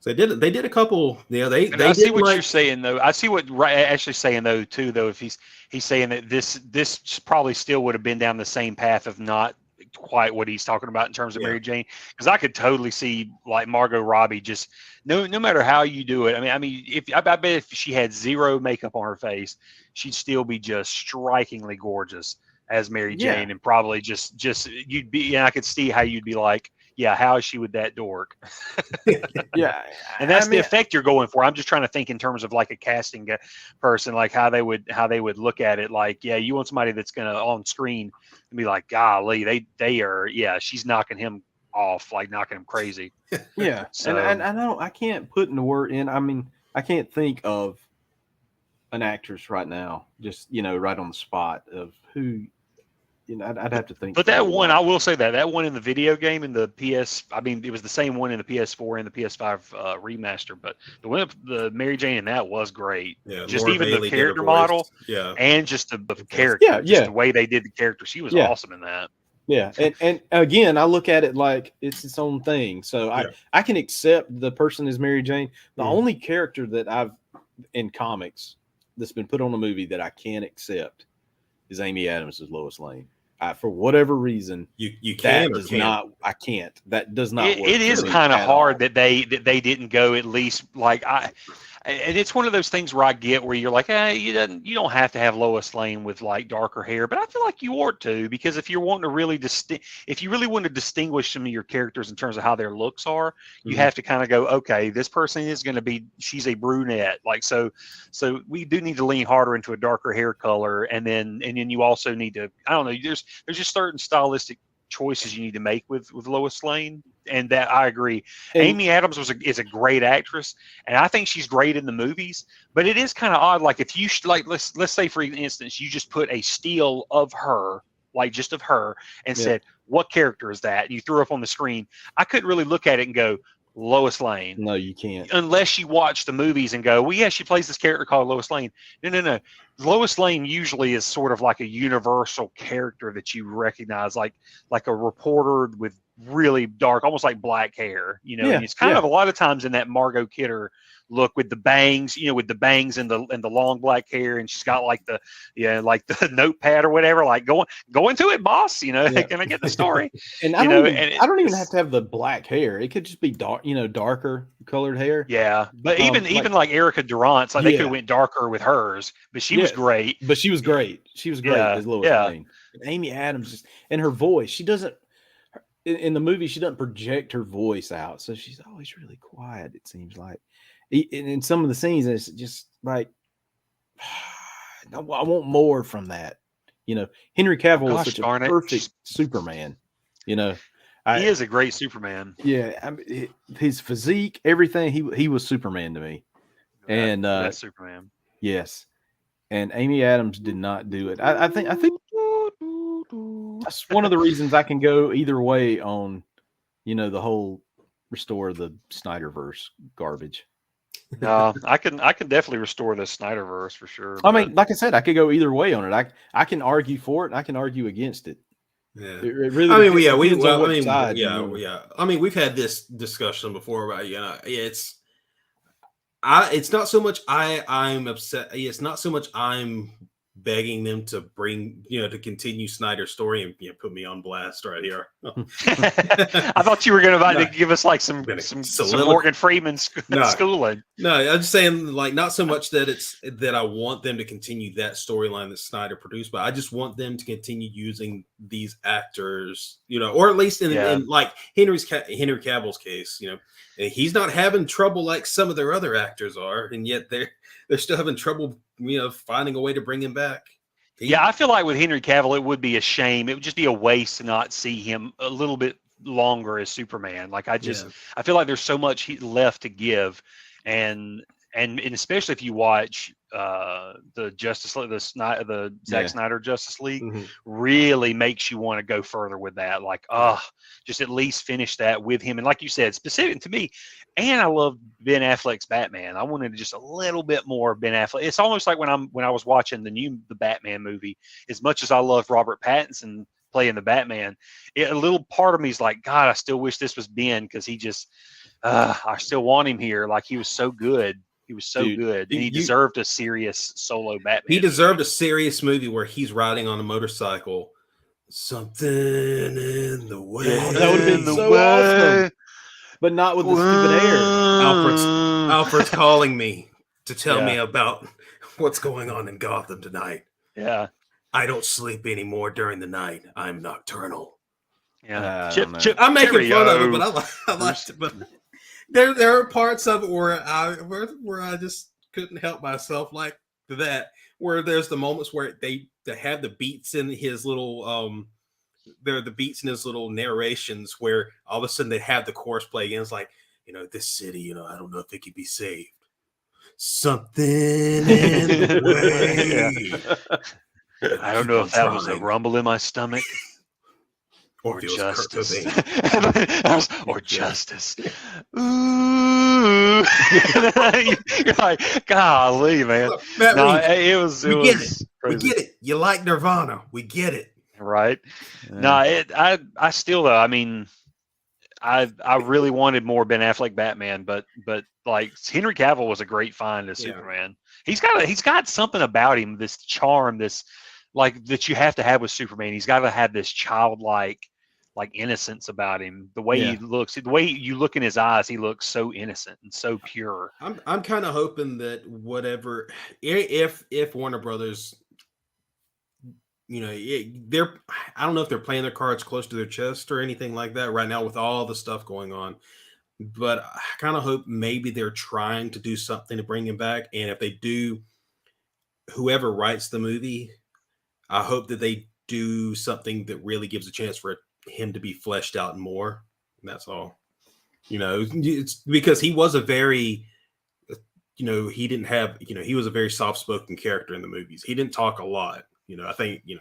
D: So they did a couple. Yeah, they
E: I see
D: did
E: what you're saying though. I see what Ashley's saying though too. Though if he's saying that this probably still would have been down the same path of not quite what he's talking about in terms of Mary Jane, because I could totally see like Margot Robbie just no matter how you do it. I mean, if I bet if she had zero makeup on her face, she'd still be just strikingly gorgeous as Mary Jane, and probably just you'd be. And I could see how you'd be like, yeah, how is she with that dork?
F: Yeah,
E: and that's the effect you're going for. I'm just trying to think in terms of like a casting person, like how they would look at it. Like, yeah, you want somebody that's gonna on screen and be like, golly, they are, yeah, she's knocking him off, like knocking him crazy.
F: Yeah, so, and I can't put in the word in. I mean, I can't think of an actress right now, just right on the spot of who. I'd have to think.
E: But that one, I will say that one in the video game in the PS, I mean, it was the same one in the PS4 and the PS5 remaster. But the Mary Jane in that was great. Yeah, just Laura even Bailey the character model, and just the character, just the way they did the character. She was awesome in that.
F: Yeah, and again, I look at it like it's its own thing. So I can accept the person as Mary Jane. The only character that I've in comics that's been put on a movie that I can't accept is Amy Adams as Lois Lane. For whatever reason,
D: you can
F: that does not. I can't. That does not work.
E: It is kind of hard that they didn't go at least like and it's one of those things where I get where you're like, you don't have to have Lois Lane with like darker hair, but I feel like you ought to, because if you're wanting to really if you really want to distinguish some of your characters in terms of how their looks are, you have to kind of go, okay, this person is going to be, she's a brunette, like so we do need to lean harder into a darker hair color, and then you also need to, I don't know, there's just certain stylistic choices you need to make with Lois Lane, and that I agree. And Amy Adams is a great actress, and I think she's great in the movies. But it is kind of odd, like if you like let's say for instance you just put a still of her, like just of her, and said what character is that? And you threw up on the screen. I couldn't really look at it and go Lois Lane.
F: No, you can't.
E: Unless you watch the movies and go, well, yeah, she plays this character called Lois Lane. No. Lois Lane usually is sort of like a universal character that you recognize, like a reporter with really dark, almost like black hair, and it's kind of a lot of times in that Margot Kidder look with the bangs, with the bangs and the long black hair, and she's got like the notepad or whatever, like going to it, boss, can I get the story?
F: And I don't even have to have the black hair. It could just be dark, darker colored hair.
E: Yeah, but even like Erica Durant's, like they could have went darker with hers, but she was great.
F: But she was great. She was great as Lois Lane. And Amy Adams, and her voice, she doesn't. In the movie, she doesn't project her voice out, so she's always really quiet. It seems like, in some of the scenes, it's just like, I want more from that. Henry Cavill is such a perfect Superman. He
E: is a great Superman.
F: Yeah, I mean, his physique, everything. He was Superman to me. And
E: that's Superman.
F: Yes, and Amy Adams did not do it. I think that's one of the reasons I can go either way on, the whole restore the Snyderverse garbage.
E: No, I can definitely restore the Snyderverse for sure.
F: I mean, like I said, I could go either way on it. I can argue for it, and I can argue against it.
D: Yeah,
F: it really.
D: I mean, we've had this discussion before about it's not so much I'm upset. It's not so much I'm begging them to bring, to continue Snyder's story and put me on blast right here.
E: I thought you were going to give us like some Morgan Freeman schooling.
D: No, I'm just saying, like, not so much that I want them to continue that storyline that Snyder produced, but I just want them to continue using these actors, or at least in like Henry Cavill's case, he's not having trouble like some of their other actors are, and yet they're still having trouble, finding a way to bring him back.
E: Yeah, I feel like with Henry Cavill, it would be a shame. It would just be a waste to not see him a little bit longer as Superman. Like I feel like there's so much left to give, and especially if you watch the Justice League, the Zack Snyder Justice League, really makes you want to go further with that. Like, just at least finish that with him. And like you said, specific to me, and I love Ben Affleck's Batman. I wanted just a little bit more of Ben Affleck. It's almost like when I was watching the Batman movie, as much as I love Robert Pattinson playing the Batman, a little part of me is like, God, I still wish this was Ben, because he just, I still want him here. Like he was so good. He was so good. And he deserved a serious solo Batman.
D: He deserved a serious movie where he's riding on a motorcycle. Something in the way.
F: Yeah, that would have been so awesome. But not with the stupid air.
D: Alfred's calling me to tell me about what's going on in Gotham tonight.
E: Yeah.
D: I don't sleep anymore during the night. I'm nocturnal.
E: Yeah.
D: I'm making fun of it, but I liked it. But there are parts of it where I just couldn't help myself, like that, where there's the moments where they have the beats in his little there are the beats in his little narrations where all of a sudden they have the chorus play again. It's like, this city, I don't know if it could be saved. Something in the way.
E: I don't know if that was a rumble in my stomach.
D: Or justice.
E: Or justice. Ooh. You're like, golly, man.
D: Look, Matt Reeves,
E: it was
D: crazy. We
E: crazy.
D: get it. You like Nirvana. We get it.
E: Right. Yeah. No, I still though, I mean, I really wanted more Ben Affleck Batman, but like Henry Cavill was a great find as Superman. He's got something about him, this charm, this like that you have to have with Superman. He's got to have this childlike like innocence about him. The way he looks, the way you look in his eyes, he looks so innocent and so pure.
D: I'm kind of hoping that whatever, if Warner Brothers, they're, I don't know if they're playing their cards close to their chest or anything like that right now with all the stuff going on, but I kind of hope maybe they're trying to do something to bring him back. And if they do, whoever writes the movie, I hope that they do something that really gives a chance for him to be fleshed out more. And that's all. It's because he was a very, he didn't have, he was a very soft-spoken character in the movies. He didn't talk a lot. I think, he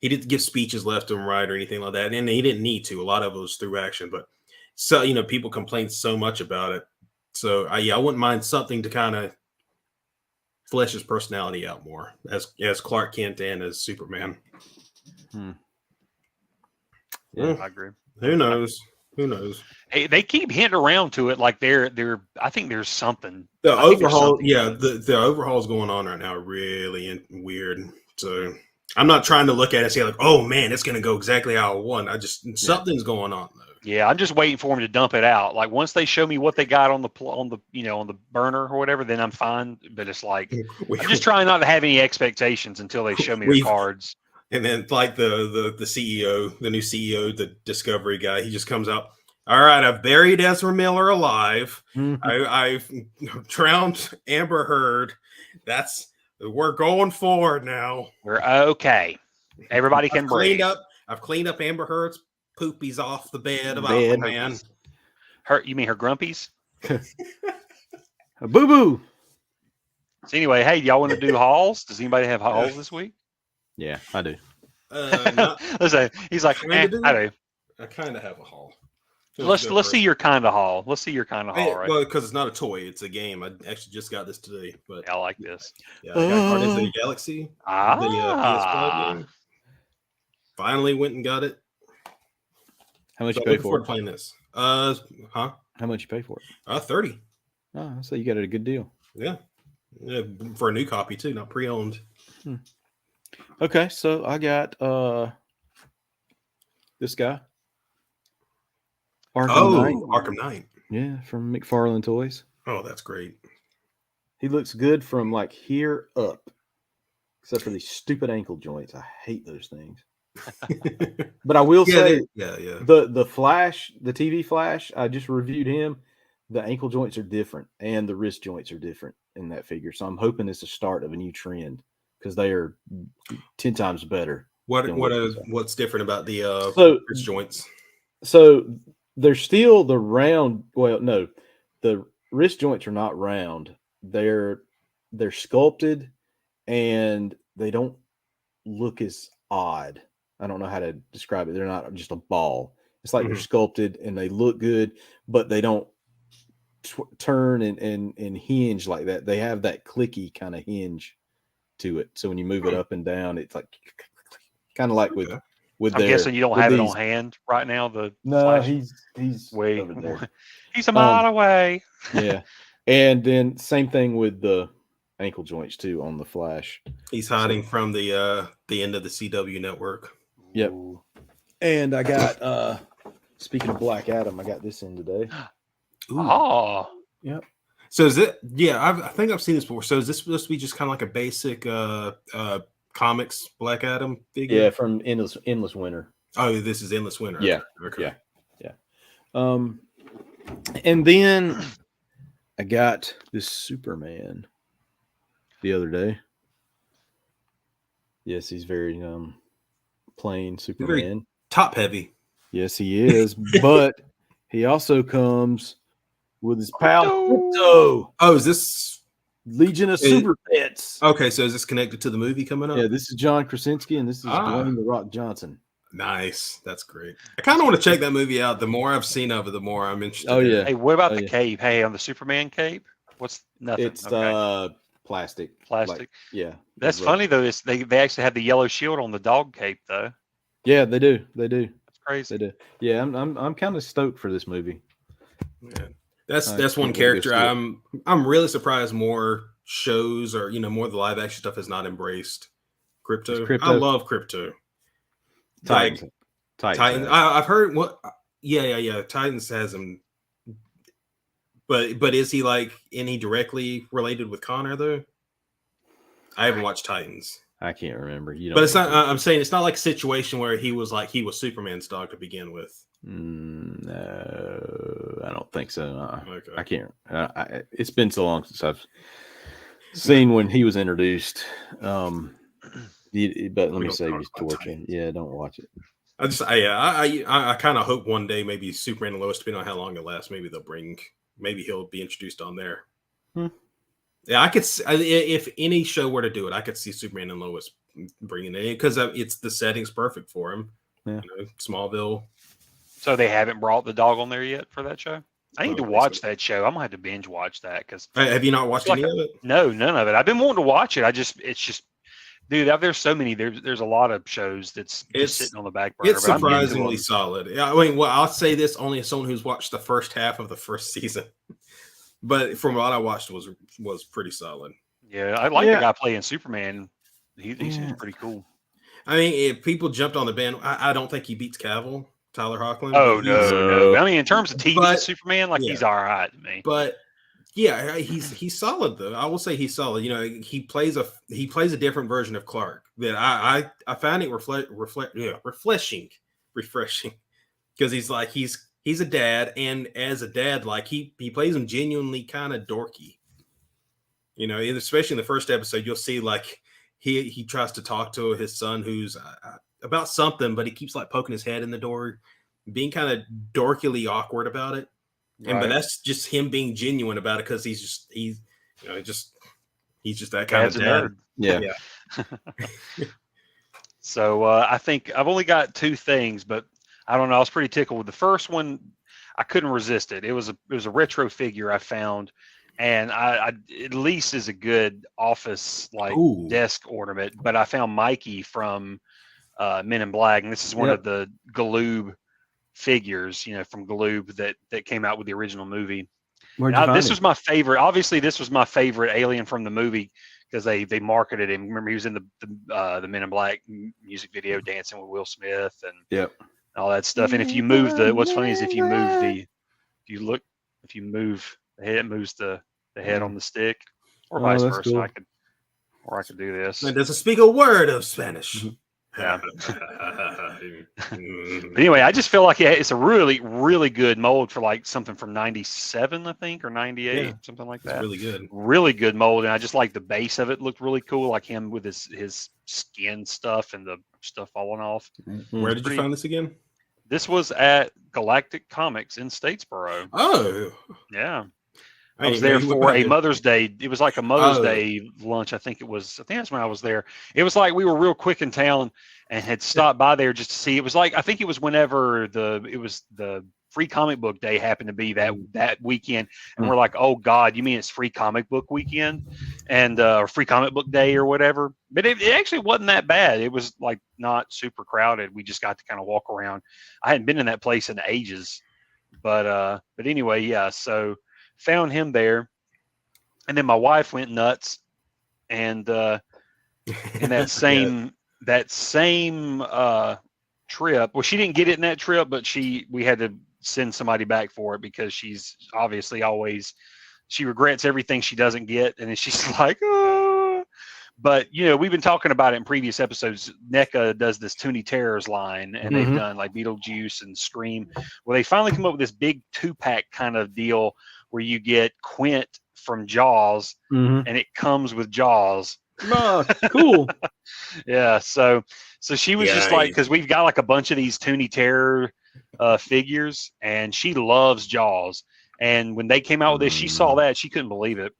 D: didn't give speeches left and right or anything like that. And he didn't need to. A lot of it was through action. But so, people complain so much about it. So, I wouldn't mind something to kind of flesh his personality out more as Clark Kent and as Superman.
E: Yeah, I agree.
D: Who knows?
E: Hey, they keep hinting around to it like they're. I think there's something.
D: The overhaul, the overhauls going on right now are really weird. So I'm not trying to look at it and say like, oh man, it's going to go exactly how I want. Something's going on though.
E: Yeah, I'm just waiting for them to dump it out. Like once they show me what they got on the burner or whatever, then I'm fine. But it's like I'm just trying not to have any expectations until they show me the cards.
D: And then like the CEO, the new CEO, the Discovery guy, he just comes out. All right, I've buried Ezra Miller alive. I've drowned Amber Heard. We're going forward now.
E: We're okay. Everybody can breathe.
D: I've cleaned up Amber Heard's poopies off the bed of Aquaman.
E: You mean her grumpies?
F: Boo boo.
E: So anyway, hey, y'all want to do hauls? Does anybody have hauls this week?
F: Yeah, I do.
E: Listen, he's like, I do.
D: I kind of have a haul.
E: Let's see your kind of haul. Let's see your kind of haul, right?
D: Well, because it's not a toy, it's a game. I actually just got this today, but
E: I like this.
D: Yeah, I got Guardians of the Galaxy. The PS5 game. Finally went and got it.
F: How much you pay for it?
D: Playing this?
F: How much you pay for it?
D: 30.
F: Oh, so you got a good deal.
D: Yeah, for a new copy too, not pre-owned.
F: Okay, so I got this guy.
D: Arkham Knight.
F: Yeah, from McFarlane Toys.
D: Oh, that's great.
F: He looks good from like here up, except for these stupid ankle joints. I hate those things. But I will say, the Flash, the TV Flash, I just reviewed him. The ankle joints are different, and the wrist joints are different in that figure. So I'm hoping it's the start of a new trend because they are 10 times better.
D: What's different about the wrist joints?
F: So they're still the round. Well, no, the wrist joints are not round. They're sculpted, and they don't look as odd. I don't know how to describe it. They're not just a ball. It's like they're sculpted and they look good, but they don't turn and hinge like that. They have that clicky kind of hinge to it. So when you move it up and down, it's like kind of like with I'm
E: guessing you don't have it on hand right now.
F: No,
E: Flash?
F: he's
E: way
F: over there.
E: He's a mile away.
F: Yeah, and then same thing with the ankle joints too on the Flash.
D: He's hiding from the end of the CW network.
F: Yep. And I got speaking of Black Adam, I got this in today.
D: Ooh.
E: Oh,
F: yep.
D: So is it? Yeah, I think I've seen this before. So is this supposed to be just kind of like a basic comics Black Adam figure?
F: Yeah, from Endless Winter.
D: Oh, this is Endless Winter.
F: Yeah.
D: Okay.
F: Yeah. And then I got this Superman the other day. Yes, he's very plain Superman.
D: Very top heavy.
F: Yes, he is. But he also comes with his pal Crypto.
D: Oh, is this
F: Legion of Super Pets?
D: Okay, so is this connected to the movie coming up?
F: Yeah, this is John Krasinski and this is Dwayne The Rock Johnson.
D: Nice. That's great. I kind of want to check that movie out. The more I've seen of it, the more I'm interested.
F: Oh, yeah.
E: Hey, what about the cape? Hey, on the Superman cape? What's nothing?
F: It's plastic.
E: Plastic.
F: Like, yeah.
E: That's funny though. They actually have the yellow shield on the dog cape though.
F: Yeah, they do.
E: That's crazy.
F: They do. Yeah, I'm kind of stoked for this movie.
D: Yeah. That's one character I'm really surprised more shows or more of the live action stuff has not embraced Crypto. I love Crypto.
F: Titans.
D: I've heard what. Yeah. Titans has him, but is he like any directly related with Connor though? I haven't watched Titans.
F: I can't remember.
D: But it's not. I'm saying it's not like a situation where he was Superman's dog to begin with.
F: No, I don't think so.
D: Okay.
F: I can't. It's been so long since I've seen when he was introduced. But let me save you torture. Yeah, don't watch it.
D: I kind of hope one day maybe Superman and Lois, depending on how long it lasts, maybe he'll be introduced on there. Yeah, I could. If any show were to do it, I could see Superman and Lois bringing it in because it's the setting's perfect for him.
F: Yeah.
D: Smallville.
E: So they haven't brought the dog on there yet for that show. I need to watch that show. I'm gonna have to binge watch that because.
D: Have you not watched any of it?
E: No, none of it. I've been wanting to watch it. It's just, dude. There's so many. There's a lot of shows that's just sitting on the back burner.
D: It's surprisingly solid. Yeah, I mean, well, I'll say this only as someone who's watched the first half of the first season, but from what I watched was pretty solid.
E: Yeah, I like the guy playing Superman. He seems pretty cool.
D: I mean, if people jumped on the band, I don't think he beats Cavill, Tyler Hoechlin.
E: Oh no! I mean, in terms of TV Superman, he's all right to me.
D: But yeah, he's solid though. I will say he's solid. He plays a different version of Clark that I find it refreshing because he's a dad, and as a dad, like he plays him genuinely kind of dorky. Especially in the first episode, you'll see like he tries to talk to his son who's about something, but he keeps like poking his head in the door, being kind of dorkily awkward about it. Right. But that's just him being genuine about it because he's just that kind of dad.
F: Yeah.
E: So I think I've only got two things, but I don't know. I was pretty tickled with the first one. I couldn't resist it. It was a retro figure I found, and I at least is a good office desk ornament. But I found Mikey from Men in Black, and this is one of the Galoob figures, from Galoob that came out with the original movie. This was my favorite. Obviously, this was my favorite alien from the movie because they marketed him. Remember, he was in the Men in Black music video, dancing with Will Smith and all that stuff. And if you move what's funny is if you move the head, it moves the head on the stick, or vice versa. Cool. I could do this.
D: It doesn't speak a word of Spanish.
E: Yeah. But anyway, I just feel like it's a really, really good mold for like something from 97, I think, or 98, something like that.
D: It's really good.
E: Really good mold. And I just like the base of it looked really cool, like him with his skin stuff and the stuff falling off.
D: Where did you find this again?
E: This was at Galactic Comics in Statesboro.
D: Oh.
E: Yeah. I was there for a Mother's Day. It was like a Mother's Day lunch. I think that's when I was there. It was like we were real quick in town and had stopped by there just to see. It was like, I think it was whenever it was the Free Comic Book Day happened to be that weekend, and we're like, oh God, you mean it's Free Comic Book Weekend, and or Free Comic Book Day or whatever? But it actually wasn't that bad. It was like not super crowded. We just got to kind of walk around. I hadn't been in that place in ages, but anyway, yeah. So found him there, and then my wife went nuts, and in that same trip. Well, she didn't get it in that trip, but we had to send somebody back for it because she's obviously she regrets everything she doesn't get, and then she's like, oh. But we've been talking about it in previous episodes. NECA does this Toonie Terrors line, and they've done like Beetlejuice and Scream. Well, they finally come up with this big 2-pack kind of deal where you get Quint from Jaws, and it comes with Jaws.
F: Oh, cool.
E: Yeah, so she was just like, because we've got like a bunch of these Toonie Terror figures, and she loves Jaws. And when they came out with this, she saw that, she couldn't believe it.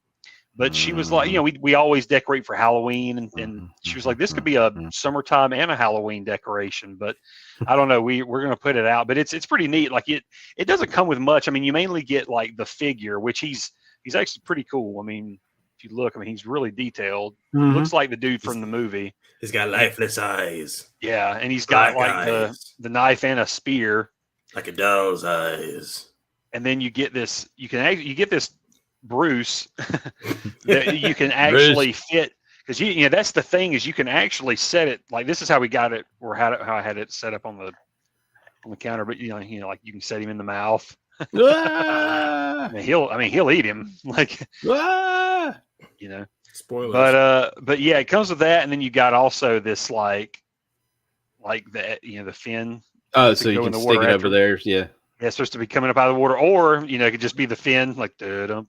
E: But she was like, we always decorate for Halloween, and she was like, this could be a summertime and a Halloween decoration. But I don't know, we're gonna put it out. But it's pretty neat. Like it doesn't come with much. I mean, you mainly get like the figure, which he's actually pretty cool. I mean, if you look, he's really detailed. Looks like the dude from the movie.
D: He's got lifeless eyes.
E: Yeah, and he's got like the knife and a spear,
D: like a doll's eyes.
E: And then you get this. You get this Bruce that you can actually fit, because that's the thing, is you can actually set it like this is how we got it, or how I had it set up on the counter. But like you can set him in the mouth. He'll eat him like. Spoilers. But yeah, it comes with that, and then you got also this like the the fin.
F: Oh, so you can stick it over there. Yeah.
E: Yeah, it's supposed to be coming up out of the water, or it could just be the fin, like da-dum,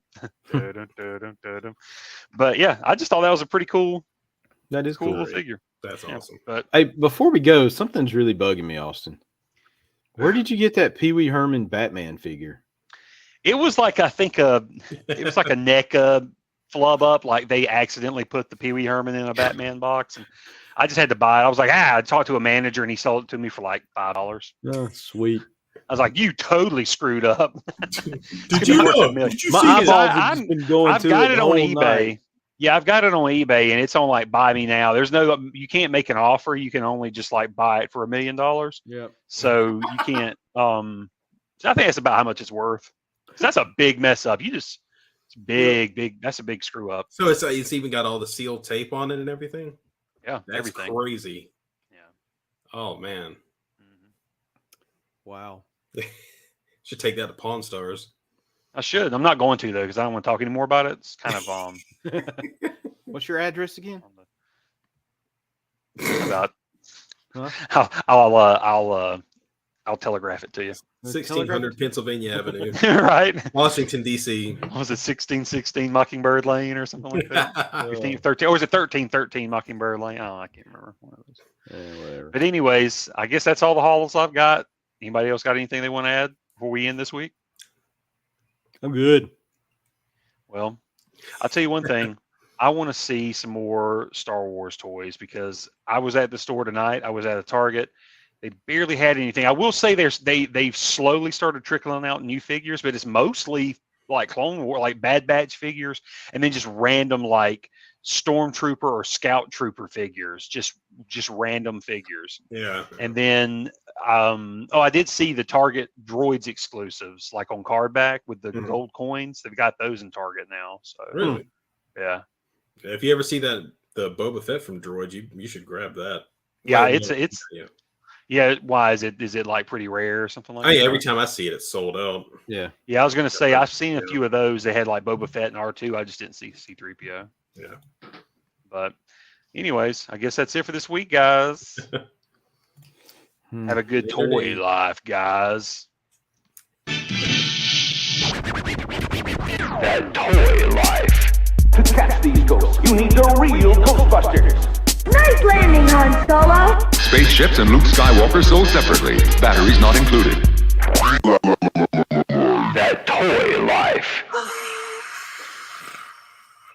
E: da-dum, da-dum, da-dum. But yeah, I just thought that was a pretty cool.
F: That is cool
E: little figure.
D: That's awesome.
E: But
F: hey, before we go, something's really bugging me, Austin. Where did you get that Pee Wee Herman Batman figure?
E: It was like, I think it was like a NECA flub up, like they accidentally put the Pee Wee Herman in a Batman box, and I just had to buy it. I was like, I talked to a manager, and he sold it to me for like $5.
F: Oh, sweet.
E: I was like, you totally screwed up.
D: Did you see
E: I've got it on eBay. Night. Yeah, I've got it on eBay, and it's on like Buy Me Now. You can't make an offer. You can only just like buy it for $1 million.
F: Yeah.
E: So you can't. So I think that's about how much it's worth. That's a big mess up. It's big. That's a big screw up.
D: So it's even got all the sealed tape on it and everything.
E: Yeah,
D: that's
E: everything.
D: Crazy.
E: Yeah.
D: Oh man.
F: Wow.
D: Should take that to Pawn Stars.
E: I should. I'm not going to though, because I don't want to talk anymore about it. It's kind of
F: What's your address again?
E: About.
F: Huh?
E: I'll telegraph it to you.
D: 1600 Pennsylvania Avenue.
E: Right.
D: Washington, D.C.
E: Was it 1616 Mockingbird Lane or something like that? 1513, or was it 1313 Mockingbird Lane? Oh, I can't remember. One of those.
F: Yeah, whatever.
E: But anyways, I guess that's all the hauls I've got. Anybody else got anything they want to add before we end this week?
F: I'm good.
E: Well, I'll tell you one thing. I want to see some more Star Wars toys, because I was at the store tonight. I was at a Target. They barely had anything. I will say they've slowly started trickling out new figures, but it's mostly like Clone War, like Bad Batch figures, and then just random like Stormtrooper or Scout Trooper figures, just random figures.
D: Yeah.
E: And then I did see the Target Droids exclusives, like on cardback with the gold coins. They've got those in Target now. So
D: really,
E: yeah.
D: If you ever see the Boba Fett from Droids, you should grab that.
E: Yeah, it's yeah. Why is it like pretty rare or something like that?
D: Every time I see it, it's sold out.
F: Yeah.
E: Yeah, I was gonna say I've seen a few of those. They had like Boba Fett and R2. I just didn't see C-3PO.
D: Yeah.
E: But anyways, I guess that's it for this week, guys. Have a good toy life, guys.
A: That toy life. To catch these ghosts, you need the real Ghostbusters.
B: Nice landing, Han Solo.
C: Spaceships and Luke Skywalker sold separately. Batteries not included.